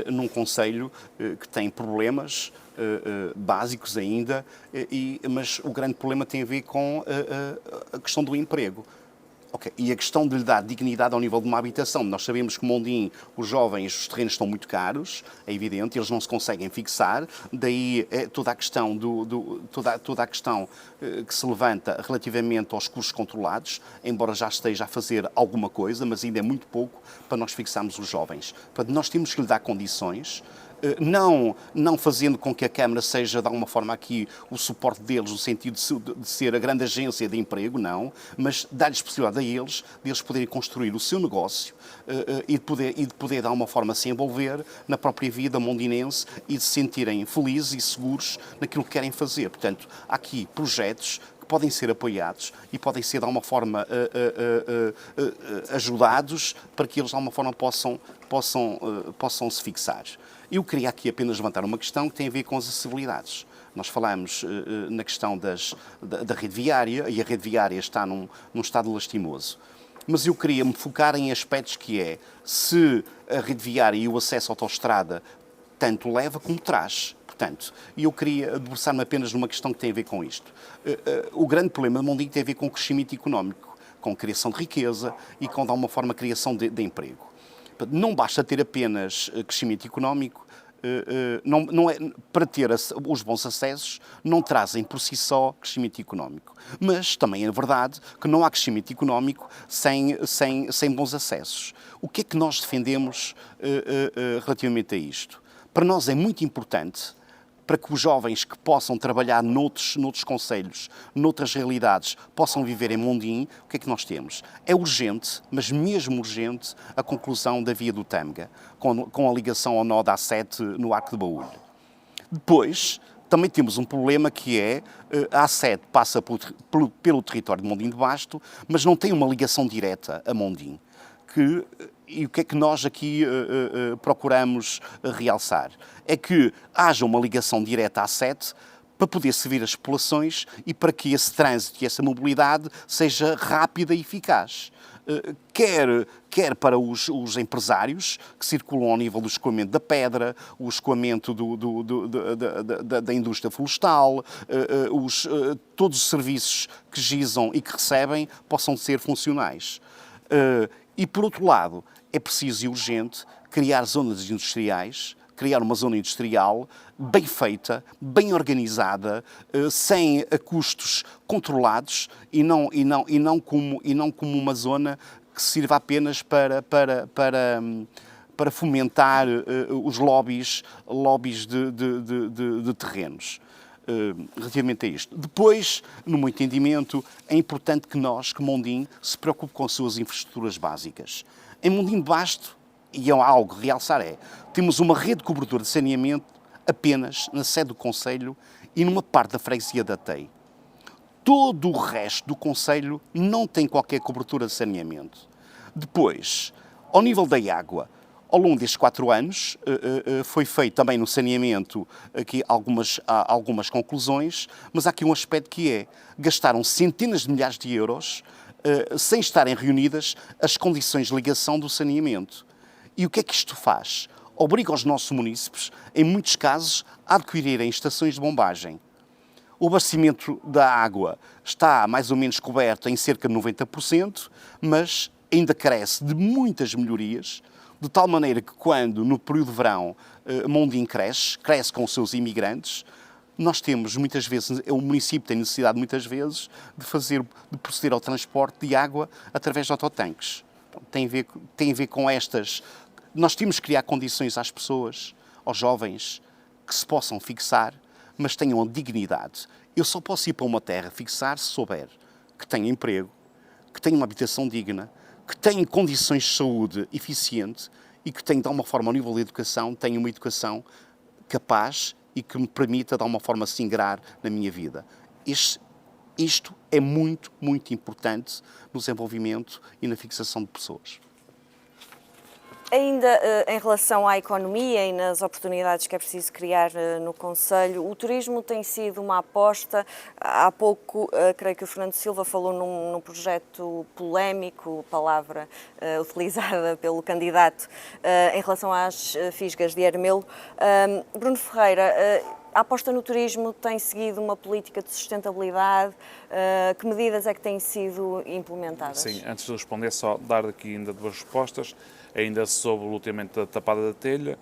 num concelho que tem problemas básicos ainda, mas o grande problema tem a ver com a questão do emprego. Okay. E a questão de lhe dar dignidade ao nível de uma habitação. Nós sabemos que Mondim, os jovens, os terrenos estão muito caros, é evidente, eles não se conseguem fixar, daí toda a questão, toda a questão que se levanta relativamente aos custos controlados, embora já esteja a fazer alguma coisa, mas ainda é muito pouco para nós fixarmos os jovens. Portanto, nós temos que lhe dar condições, não fazendo com que a Câmara seja, de alguma forma, aqui o suporte deles, no sentido de ser a grande agência de emprego, não, mas dar-lhes possibilidade a eles, de eles poderem construir o seu negócio e de poder, de alguma forma, se envolver na própria vida mondinense e de se sentirem felizes e seguros naquilo que querem fazer. Portanto, há aqui projetos que podem ser apoiados e podem ser, de alguma forma, ajudados para que eles, de alguma forma, possam se fixar. Eu queria aqui apenas levantar uma questão que tem a ver com as acessibilidades. Nós falamos na questão da rede viária, e a rede viária está num estado lastimoso. Mas eu queria me focar em aspectos que é, se a rede viária e o acesso à autoestrada tanto leva como traz. Portanto, eu queria debruçar-me apenas numa questão que tem a ver com isto. O grande problema de Mondim tem a ver com o crescimento económico, com criação de riqueza e com, de alguma forma, criação de emprego. Não basta ter apenas crescimento económico, para ter os bons acessos, não trazem por si só crescimento económico. Mas também é verdade que não há crescimento económico sem bons acessos. O que é que nós defendemos relativamente a isto? Para nós é muito importante, para que os jovens que possam trabalhar noutros concelhos, noutras realidades, possam viver em Mondim, o que é que nós temos? É urgente, mas mesmo urgente, a conclusão da via do Tâmega, com a ligação ao nó da A7 no Arco de Baúlho. Depois, também temos um problema que é, a A7 passa pelo território de Mondim de Basto, mas não tem uma ligação direta a Mondim. E o que é que nós aqui procuramos realçar? É que haja uma ligação direta à A7 para poder servir as populações e para que esse trânsito e essa mobilidade seja rápida e eficaz. Quer para os empresários que circulam ao nível do escoamento da pedra, o escoamento da indústria florestal, todos os serviços que gizam e que recebem possam ser funcionais. E, por outro lado, é preciso e urgente criar zonas industriais, criar uma zona industrial bem feita, bem organizada, sem custos controlados e não como uma zona que sirva apenas para fomentar os lobbies de terrenos. Relativamente a isto. Depois, no meu entendimento, é importante que Mondim, se preocupe com as suas infraestruturas básicas. Em Mondim de Basto, e é algo a realçar, temos uma rede de cobertura de saneamento apenas na sede do concelho e numa parte da freguesia da Tei. Todo o resto do concelho não tem qualquer cobertura de saneamento. Depois, ao nível da água, ao longo destes 4 anos, foi feito também no saneamento aqui algumas conclusões, mas há aqui um aspecto que é, gastaram centenas de milhares de euros sem estarem reunidas as condições de ligação do saneamento. E o que é que isto faz? Obriga os nossos munícipes, em muitos casos, a adquirirem estações de bombagem. O abastecimento da água está mais ou menos coberto em cerca de 90%, mas ainda carece de muitas melhorias, de tal maneira que quando, no período de verão, Mondim cresce com os seus imigrantes, nós temos muitas vezes, o município tem necessidade muitas vezes de proceder ao transporte de água através de autotanques. Tem a ver com estas. Nós temos que criar condições às pessoas, aos jovens, que se possam fixar, mas tenham a dignidade. Eu só posso ir para uma terra fixar se souber que tenho emprego, que tenho uma habitação digna, que tenho condições de saúde eficiente e que tenho, de alguma forma, ao nível da educação, tenho uma educação capaz e que me permita, de alguma forma, se ingrar na minha vida. Isto é muito, muito importante no desenvolvimento e na fixação de pessoas. Ainda em relação à economia e nas oportunidades que é preciso criar no Conselho, o turismo tem sido uma aposta. Há pouco, creio que o Fernando Silva falou num projeto polémico, palavra utilizada pelo candidato, em relação às fisgas de Ermelo. Bruno Ferreira, a aposta no turismo tem seguido uma política de sustentabilidade? Que medidas é que têm sido implementadas? Sim, antes de responder, só dar aqui ainda duas respostas. Ainda sobre o loteamento da Tapada da Telha,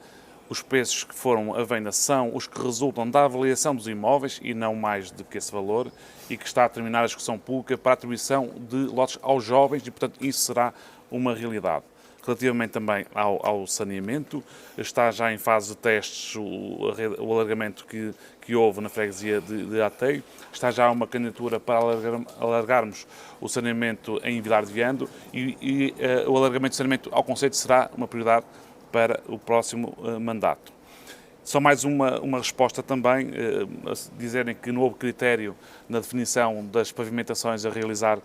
os preços que foram à venda são os que resultam da avaliação dos imóveis e não mais do que esse valor, e que está a terminar a discussão pública para a atribuição de lotes aos jovens e, portanto, isso será uma realidade. Relativamente também ao saneamento, está já em fase de testes o alargamento que houve na freguesia de Ateio. Está já uma candidatura para alargarmos o saneamento em Vilar de Viando e o alargamento do saneamento ao concelho será uma prioridade para o próximo mandato. Só mais uma resposta também, dizerem que não houve critério na definição das pavimentações a realizar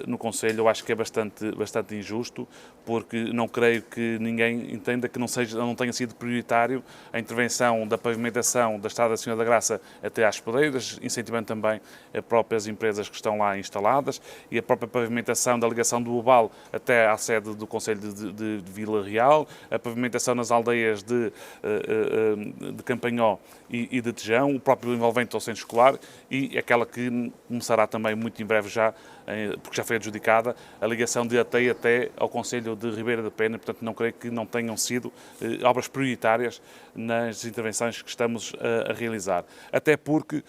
no Concelho, eu acho que é bastante injusto, porque não creio que ninguém entenda que não tenha sido prioritário a intervenção da pavimentação da Estrada da Senhora da Graça até às Pedreiras, incentivando também as próprias empresas que estão lá instaladas, e a própria pavimentação da ligação do Obal até à sede do Concelho de Vila Real, a pavimentação nas aldeias de Campanhó e de Tejão, o próprio envolvente ao centro escolar e aquela que começará também muito em breve já, porque já foi adjudicada, a ligação de Ateia até ao Concelho de Ribeira da Pena. Portanto, não creio que não tenham sido obras prioritárias nas intervenções que estamos a realizar. Até porque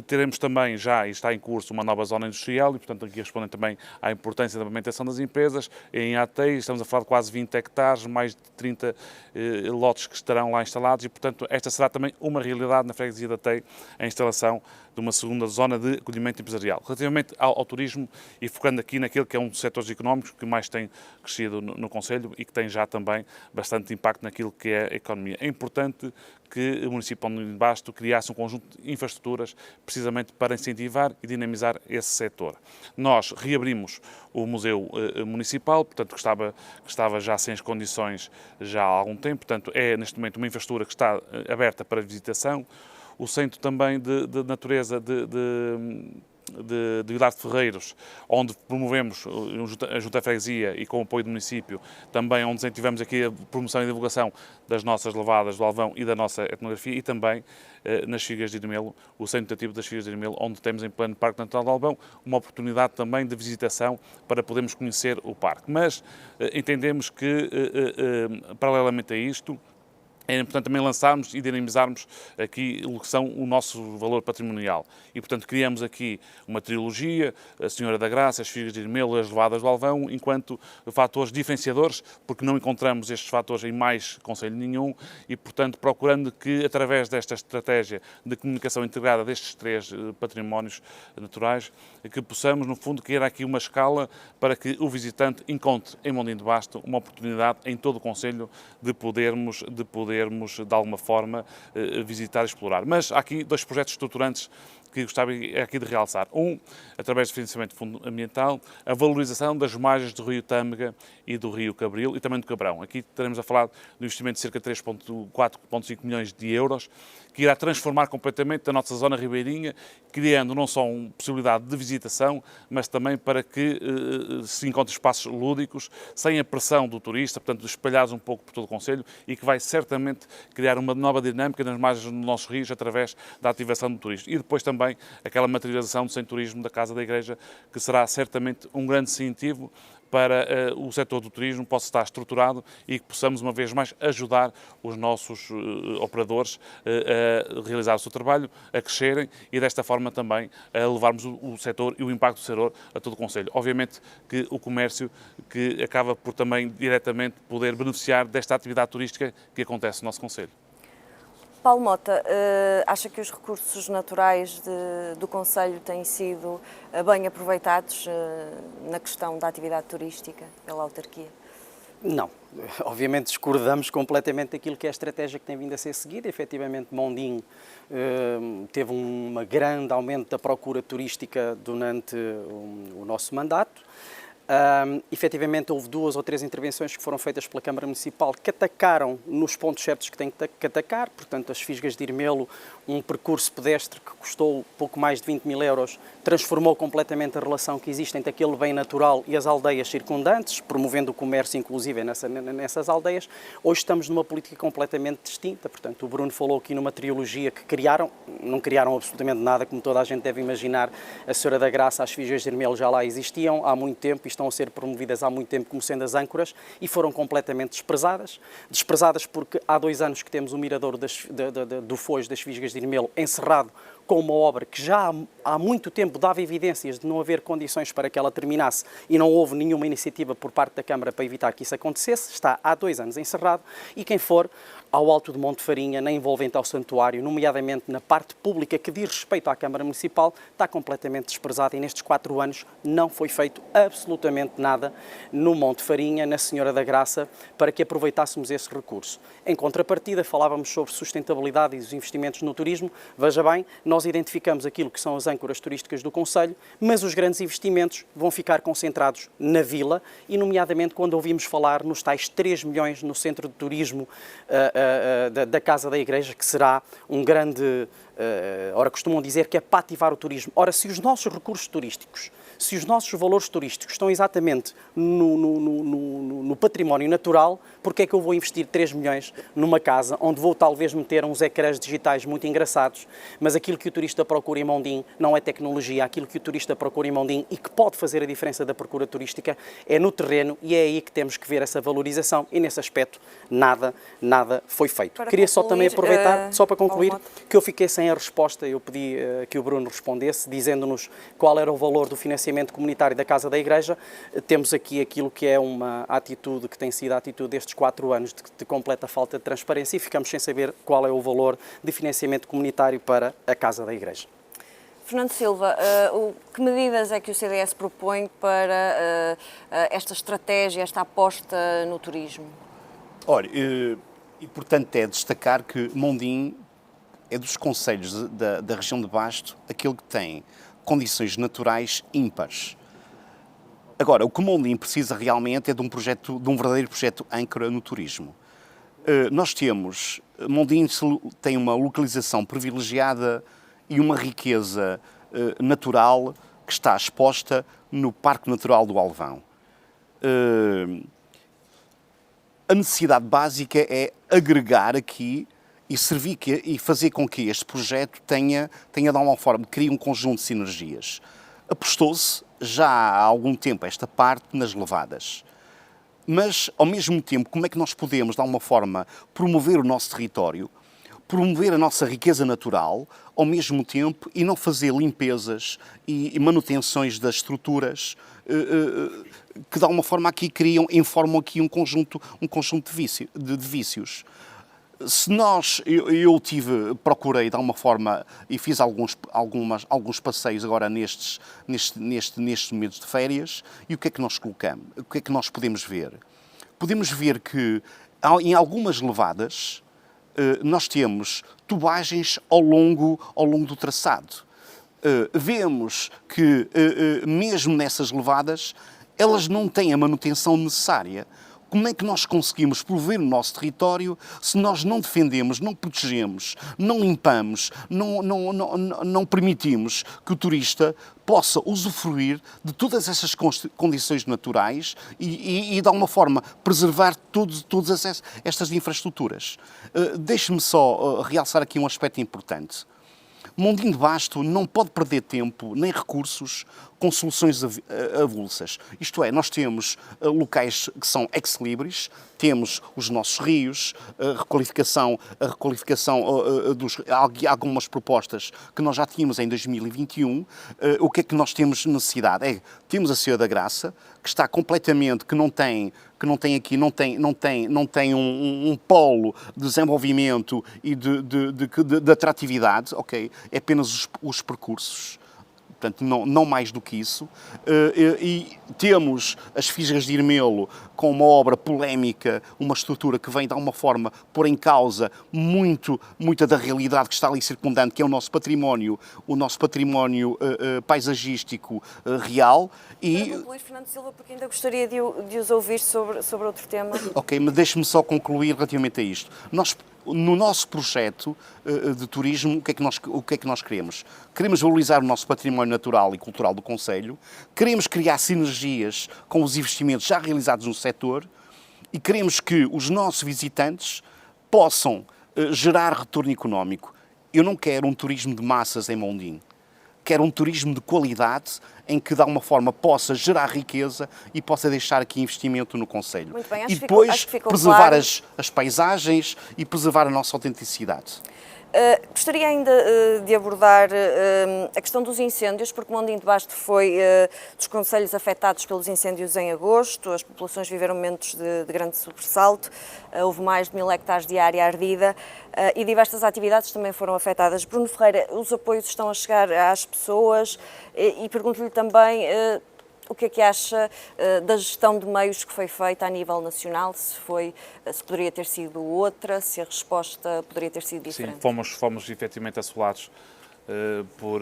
teremos também já, e está em curso, uma nova zona industrial e, portanto, aqui respondem também à importância da pavimentação das empresas. Em Ateia estamos a falar de quase 20 hectares, mais de 30 lotes que estarão lá instalados e, portanto, esta será também uma realidade na freguesia de Ateia, a instalação de uma segunda zona de acolhimento empresarial. Relativamente ao turismo, e focando aqui naquele que é um dos setores económicos que mais tem crescido no Concelho e que tem já também bastante impacto naquilo que é a economia. É importante que o município de Basto criasse um conjunto de infraestruturas precisamente para incentivar e dinamizar esse setor. Nós reabrimos o Museu Municipal, portanto, que estava já sem as condições já há algum tempo, portanto, é neste momento uma infraestrutura que está aberta para visitação. O Centro também de Natureza de Vilar de Ferreiros, onde promovemos a Junta de Freguesia e com o apoio do município, também onde incentivamos aqui a promoção e divulgação das nossas levadas do Alvão e da nossa etnografia, e também nas Figas de Ermelo, o Centro Educativo das Figas de Ermelo, onde temos em pleno Parque Natural do Alvão uma oportunidade também de visitação para podermos conhecer o parque. Mas entendemos que, paralelamente a isto, é importante também lançarmos e dinamizarmos aqui o que são o nosso valor patrimonial. E, portanto, criamos aqui uma trilogia, a Senhora da Graça, as Figas de Ermelo, as Levadas do Alvão, enquanto fatores diferenciadores, porque não encontramos estes fatores em mais concelho nenhum e, portanto, procurando que, através desta estratégia de comunicação integrada destes três patrimónios naturais, que possamos, no fundo, criar aqui uma escala para que o visitante encontre em Mondim de Basto uma oportunidade em todo o concelho de podermos de alguma forma visitar e explorar. Mas há aqui dois projetos estruturantes que gostava aqui de realçar. Um, através do financiamento ambiental, a valorização das margens do Rio Tâmega e do Rio Cabril e também do Cabrão. Aqui estaremos a falar de um investimento de cerca de 4,5 milhões de euros, que irá transformar completamente a nossa zona ribeirinha, criando não só uma possibilidade de visitação, mas também para que se encontre espaços lúdicos, sem a pressão do turista, portanto, espalhados um pouco por todo o concelho, e que vai certamente criar uma nova dinâmica nas margens dos nossos rios através da ativação do turismo. E depois também aquela materialização do Centro Turismo da Casa da Igreja, que será certamente um grande incentivo para o setor do turismo possa estar estruturado e que possamos, uma vez mais, ajudar os nossos operadores a realizar o seu trabalho, a crescerem e, desta forma, também a levarmos o setor e o impacto do setor a todo o concelho. Obviamente que o comércio que acaba por também diretamente poder beneficiar desta atividade turística que acontece no nosso concelho. Paulo Mota, acha que os recursos naturais do concelho têm sido bem aproveitados na questão da atividade turística pela autarquia? Não. Obviamente discordamos completamente daquilo que é a estratégia que tem vindo a ser seguida. Efetivamente, Mondim teve um grande aumento da procura turística durante o nosso mandato. Efetivamente houve 2 ou 3 intervenções que foram feitas pela Câmara Municipal que atacaram nos pontos certos que têm que atacar, portanto as Fisgas de Irmelo, um percurso pedestre que custou pouco mais de 20 mil euros, transformou completamente a relação que existe entre aquele bem natural e as aldeias circundantes, promovendo o comércio inclusive nessas aldeias. Hoje estamos numa política completamente distinta, portanto o Bruno falou aqui numa trilogia que não criaram absolutamente nada, como toda a gente deve imaginar. A Senhora da Graça, as Fisgas de Irmelo já lá existiam há muito tempo e estão a ser promovidas há muito tempo como sendo as âncoras e foram completamente desprezadas. Desprezadas porque há 2 anos que temos o mirador do Foz das Fisgas de Irmelo encerrado com uma obra que já há muito tempo dava evidências de não haver condições para que ela terminasse e não houve nenhuma iniciativa por parte da Câmara para evitar que isso acontecesse. Está há 2 anos encerrado e quem for ao Alto de Monte Farinha, na envolvente ao santuário, nomeadamente na parte pública que diz respeito à Câmara Municipal, está completamente desprezada e nestes 4 anos não foi feito absolutamente nada no Monte Farinha, na Senhora da Graça, para que aproveitássemos esse recurso. Em contrapartida, falávamos sobre sustentabilidade e os investimentos no turismo. Veja bem, nós identificamos aquilo que são as âncoras turísticas do Concelho, mas os grandes investimentos vão ficar concentrados na vila e, nomeadamente, quando ouvimos falar nos tais 3 milhões no centro de turismo da Casa da Igreja, que será um grande... ora, costumam dizer que é para ativar o turismo. Ora, se os nossos recursos turísticos, se os nossos valores turísticos estão exatamente no património natural, porque é que eu vou investir 3 milhões numa casa onde vou talvez meter uns ecrãs digitais muito engraçados, mas aquilo que o turista procura em Mondim não é tecnologia, aquilo que o turista procura em Mondim e que pode fazer a diferença da procura turística é no terreno e é aí que temos que ver essa valorização e nesse aspecto nada foi feito. Queria só também aproveitar, só para concluir, que eu fiquei sem a resposta, eu pedi que o Bruno respondesse, dizendo-nos qual era o valor do financiamento comunitário da Casa da Igreja. Temos aqui aquilo que é uma atitude, que tem sido a atitude destes 4 anos de completa falta de transparência e ficamos sem saber qual é o valor de financiamento comunitário para a Casa da Igreja. Fernando Silva, que medidas é que o CDS propõe para esta estratégia, esta aposta no turismo? Olha, importante é destacar que Mondim é dos concelhos da região de Basto aquele que tem condições naturais ímpares. Agora, o que Mondim precisa realmente é de um verdadeiro projeto âncora no turismo. Mondim tem uma localização privilegiada e uma riqueza natural que está exposta no Parque Natural do Alvão. A necessidade básica é agregar aqui e fazer com que este projeto tenha de alguma forma, crie um conjunto de sinergias. Apostou-se já há algum tempo esta parte nas levadas. Mas, ao mesmo tempo, como é que nós podemos, de alguma forma, promover o nosso território, promover a nossa riqueza natural, ao mesmo tempo, e não fazer limpezas e manutenções das estruturas que, de alguma forma, aqui informam aqui um conjunto de vícios. Procurei de alguma forma e fiz alguns passeios agora nestes momentos de férias, e o que é que nós colocamos? O que é que nós podemos ver? Podemos ver que em algumas levadas nós temos tubagens ao longo do traçado. Vemos que mesmo nessas levadas elas não têm a manutenção necessária. Como é que nós conseguimos prover o nosso território se nós não defendemos, não protegemos, não limpamos, não permitimos que o turista possa usufruir de todas essas condições naturais e de alguma forma, preservar todas estas infraestruturas? Deixe-me só realçar aqui um aspecto importante. Mondim de Basto não pode perder tempo nem recursos com soluções avulsas. Isto é, nós temos locais que são ex-libris, temos os nossos rios, a requalificação algumas propostas que nós já tínhamos em 2021. O que é que nós temos necessidade? Temos a Senhora da Graça, que está completamente, que não tem um polo de desenvolvimento e de atratividade, ok? É apenas os percursos. Portanto, não mais do que isso. E temos as Fisgas de Irmelo com uma obra polémica, uma estrutura que vem de alguma forma pôr em causa muita da realidade que está ali circundante, que é o nosso património paisagístico real. E Luís Fernando Silva, porque ainda gostaria de os ouvir sobre outro tema. Ok, mas deixe-me só concluir relativamente a isto. No nosso projeto de turismo, o que é que nós queremos? Queremos valorizar o nosso património natural e cultural do concelho, queremos criar sinergias com os investimentos já realizados no setor e queremos que os nossos visitantes possam gerar retorno económico. Eu não quero um turismo de massas em Mondim. Quero um turismo de qualidade em que, de alguma forma, possa gerar riqueza e possa deixar aqui investimento no concelho. Muito bem, e depois acho que ficou preservar claro. as paisagens e preservar a nossa autenticidade. Gostaria ainda de abordar a questão dos incêndios, porque Mondim de Basto foi dos concelhos afetados pelos incêndios em agosto, as populações viveram momentos de grande sobressalto, houve mais de 1000 hectares de área ardida e diversas atividades também foram afetadas. Bruno Ferreira, os apoios estão a chegar às pessoas e pergunto-lhe também o que é que acha da gestão de meios que foi feita a nível nacional, se poderia ter sido outra, se a resposta poderia ter sido diferente? Sim, fomos efetivamente assolados por,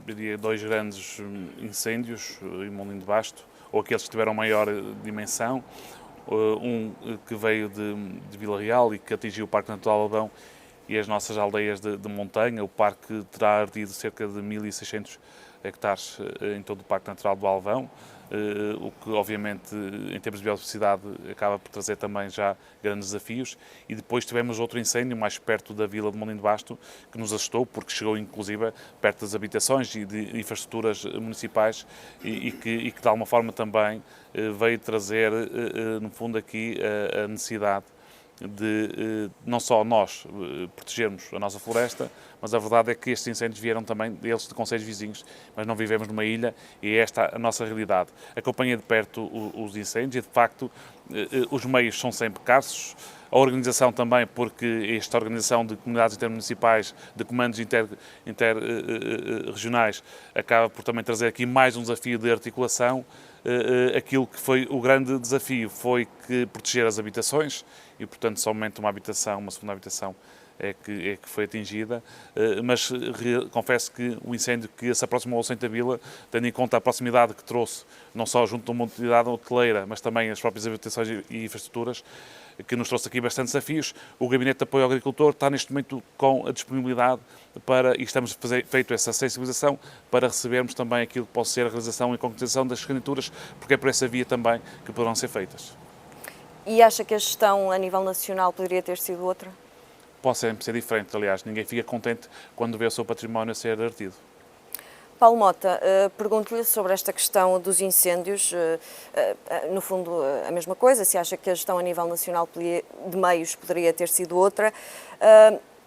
diria, 2 grandes incêndios em Mondim de Basto, ou aqueles que tiveram maior dimensão, um que veio de Vila Real e que atingiu o Parque Natural Alvão e as nossas aldeias de montanha. O parque terá ardido cerca de 1600 hectares em todo o Parque Natural do Alvão, o que obviamente em termos de biodiversidade acaba por trazer também já grandes desafios. E depois tivemos outro incêndio mais perto da vila de Mondim de Basto que nos assustou porque chegou inclusive perto das habitações e de infraestruturas municipais e que de alguma forma também veio trazer no fundo aqui a necessidade de não só nós protegermos a nossa floresta, mas a verdade é que estes incêndios vieram também deles de concelhos vizinhos, mas não vivemos numa ilha e é esta a nossa realidade. Acompanhei de perto os incêndios e, de facto, os meios são sempre escassos, a organização também, porque esta organização de comunidades intermunicipais, de comandos interregionais, acaba por também trazer aqui mais um desafio de articulação. Aquilo que foi o grande desafio foi que proteger as habitações e, portanto, somente uma segunda habitação é que foi atingida, mas confesso que o incêndio que se aproximou ao centro da vila, tendo em conta a proximidade que trouxe, não só junto a uma unidade hoteleira, mas também as próprias habitações e infraestruturas, que nos trouxe aqui bastantes desafios. O Gabinete de Apoio ao Agricultor está neste momento com a disponibilidade e estamos feito essa sensibilização para recebermos também aquilo que possa ser a realização e concretização das candidaturas, porque é por essa via também que poderão ser feitas. E acha que a gestão a nível nacional poderia ter sido outra? Pode sempre ser diferente, aliás, ninguém fica contente quando vê o seu património a ser ardido. Paulo Mota, pergunto-lhe sobre esta questão dos incêndios, no fundo a mesma coisa, se acha que a gestão a nível nacional de meios poderia ter sido outra,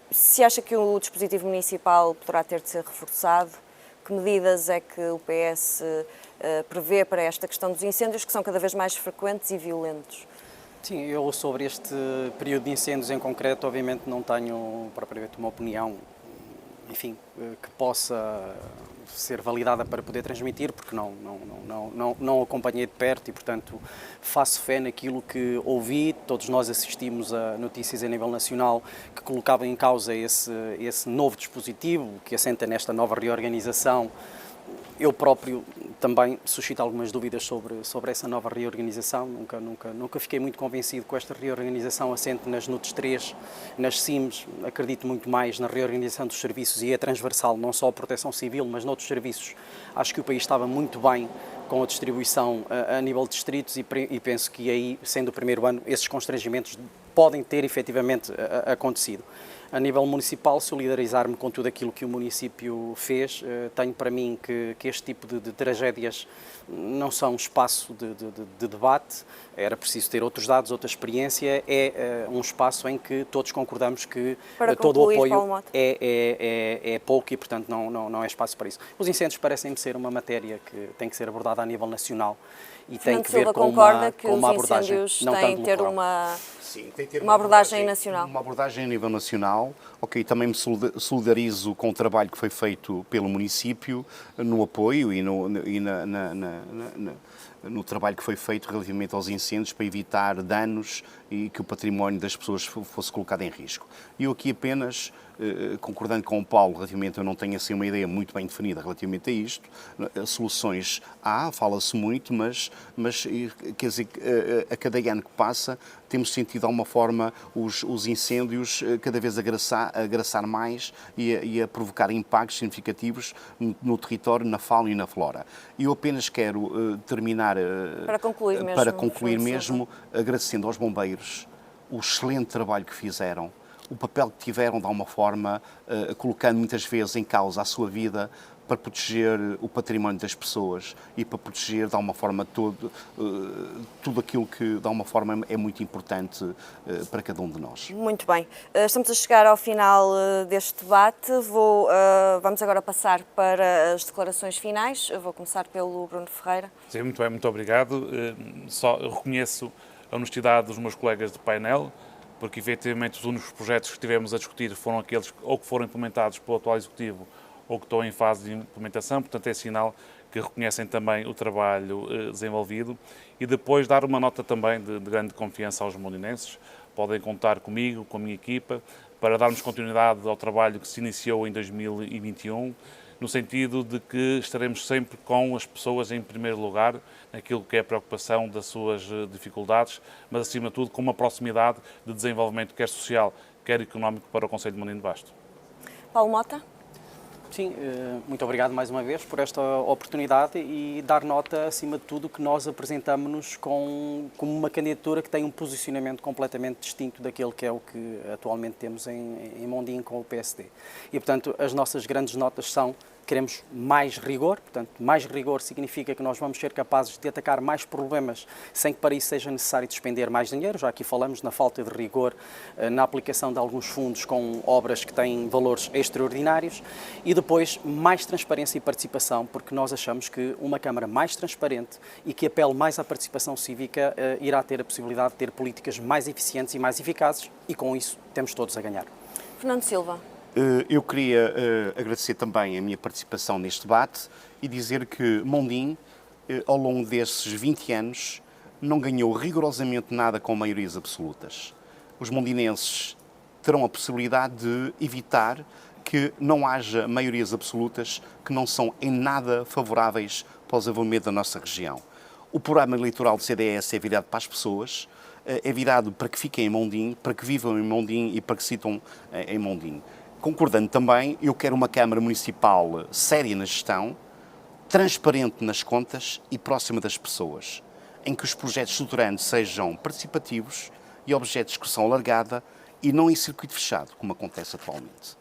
se acha que o dispositivo municipal poderá ter de ser reforçado, que medidas é que o PS prevê para esta questão dos incêndios, que são cada vez mais frequentes e violentos? Sim, eu sobre este período de incêndios em concreto, obviamente não tenho propriamente uma opinião, enfim, que possa ser validada para poder transmitir, porque não acompanhei de perto e, portanto, faço fé naquilo que ouvi. Todos nós assistimos a notícias a nível nacional que colocavam em causa esse novo dispositivo, que assenta nesta nova reorganização. Eu próprio também suscito algumas dúvidas sobre essa nova reorganização. Nunca fiquei muito convencido com esta reorganização assente nas NUTS 3, nas CIMs. Acredito muito mais na reorganização dos serviços e é transversal, não só a proteção civil, mas noutros serviços. Acho que o país estava muito bem com a distribuição a nível de distritos e penso que aí, sendo o primeiro ano, esses constrangimentos podem ter efetivamente acontecido. A nível municipal, solidarizar-me com tudo aquilo que o município fez. Tenho para mim que este tipo de tragédias não são espaço de debate, era preciso ter outros dados, outra experiência, é um espaço em que todos concordamos que todo o apoio é pouco e, portanto, não é espaço para isso. Os incêndios parecem-me ser uma matéria que tem que ser abordada a nível nacional e tem que ver com uma abordagem não tanto local. Uma abordagem nacional. Uma abordagem a nível nacional especial. Ok, também me solidarizo com o trabalho que foi feito pelo município no apoio e no trabalho que foi feito relativamente aos incêndios para evitar danos e que o património das pessoas fosse colocado em risco. E eu aqui apenas, concordando com o Paulo, relativamente eu não tenho assim uma ideia muito bem definida relativamente a isto, soluções há, fala-se muito, mas quer dizer, a cada ano que passa temos sentido de alguma forma os incêndios cada vez agraçar mais e a provocar impactos significativos no território, na fauna e na flora. E eu apenas quero terminar para concluir mesmo agradecendo aos bombeiros o excelente trabalho que fizeram, o papel que tiveram de alguma forma, colocando muitas vezes em causa a sua vida para proteger o património das pessoas e para proteger de alguma forma tudo aquilo que de alguma forma é muito importante para cada um de nós. Muito bem. Estamos a chegar ao final deste debate. Vamos agora passar para as declarações finais. Eu vou começar pelo Bruno Ferreira. Sim, muito bem, muito obrigado. Eu reconheço a honestidade dos meus colegas de painel, porque efetivamente os únicos projetos que tivemos a discutir foram aqueles ou que foram implementados pelo atual Executivo ou que estão em fase de implementação, portanto é sinal que reconhecem também o trabalho desenvolvido. E depois dar uma nota também de grande confiança aos mondinenses. Podem contar comigo, com a minha equipa, para darmos continuidade ao trabalho que se iniciou em 2021, no sentido de que estaremos sempre com as pessoas em primeiro lugar, naquilo que é a preocupação das suas dificuldades, mas acima de tudo com uma proximidade de desenvolvimento quer social, quer económico para o Concelho de Mondim de Basto. Paulo Mota. Sim, muito obrigado mais uma vez por esta oportunidade e dar nota, acima de tudo, que nós apresentamos-nos como uma candidatura que tem um posicionamento completamente distinto daquele que é o que atualmente temos em Mondim com o PSD. E, portanto, as nossas grandes notas são: queremos mais rigor, portanto, mais rigor significa que nós vamos ser capazes de atacar mais problemas sem que para isso seja necessário despender mais dinheiro. Já aqui falamos na falta de rigor na aplicação de alguns fundos com obras que têm valores extraordinários. E depois, mais transparência e participação, porque nós achamos que uma Câmara mais transparente e que apele mais à participação cívica irá ter a possibilidade de ter políticas mais eficientes e mais eficazes, e com isso temos todos a ganhar. Fernando Silva. Eu queria agradecer também a minha participação neste debate e dizer que Mondim, ao longo desses 20 anos, não ganhou rigorosamente nada com maiorias absolutas. Os mondinenses terão a possibilidade de evitar que não haja maiorias absolutas que não são em nada favoráveis para o desenvolvimento da nossa região. O programa eleitoral do CDS é virado para as pessoas, é virado para que fiquem em Mondim, para que vivam em Mondim e para que sintam em Mondim. Concordando também, eu quero uma Câmara Municipal séria na gestão, transparente nas contas e próxima das pessoas, em que os projetos estruturantes sejam participativos e objetos de discussão alargada e não em circuito fechado, como acontece atualmente.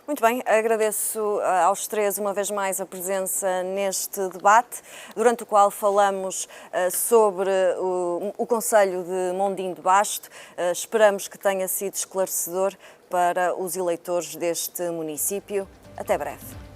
Muito bem, agradeço aos três uma vez mais a presença neste debate, durante o qual falamos sobre o Concelho de Mondim de Basto. Esperamos que tenha sido esclarecedor para os eleitores deste município. Até breve.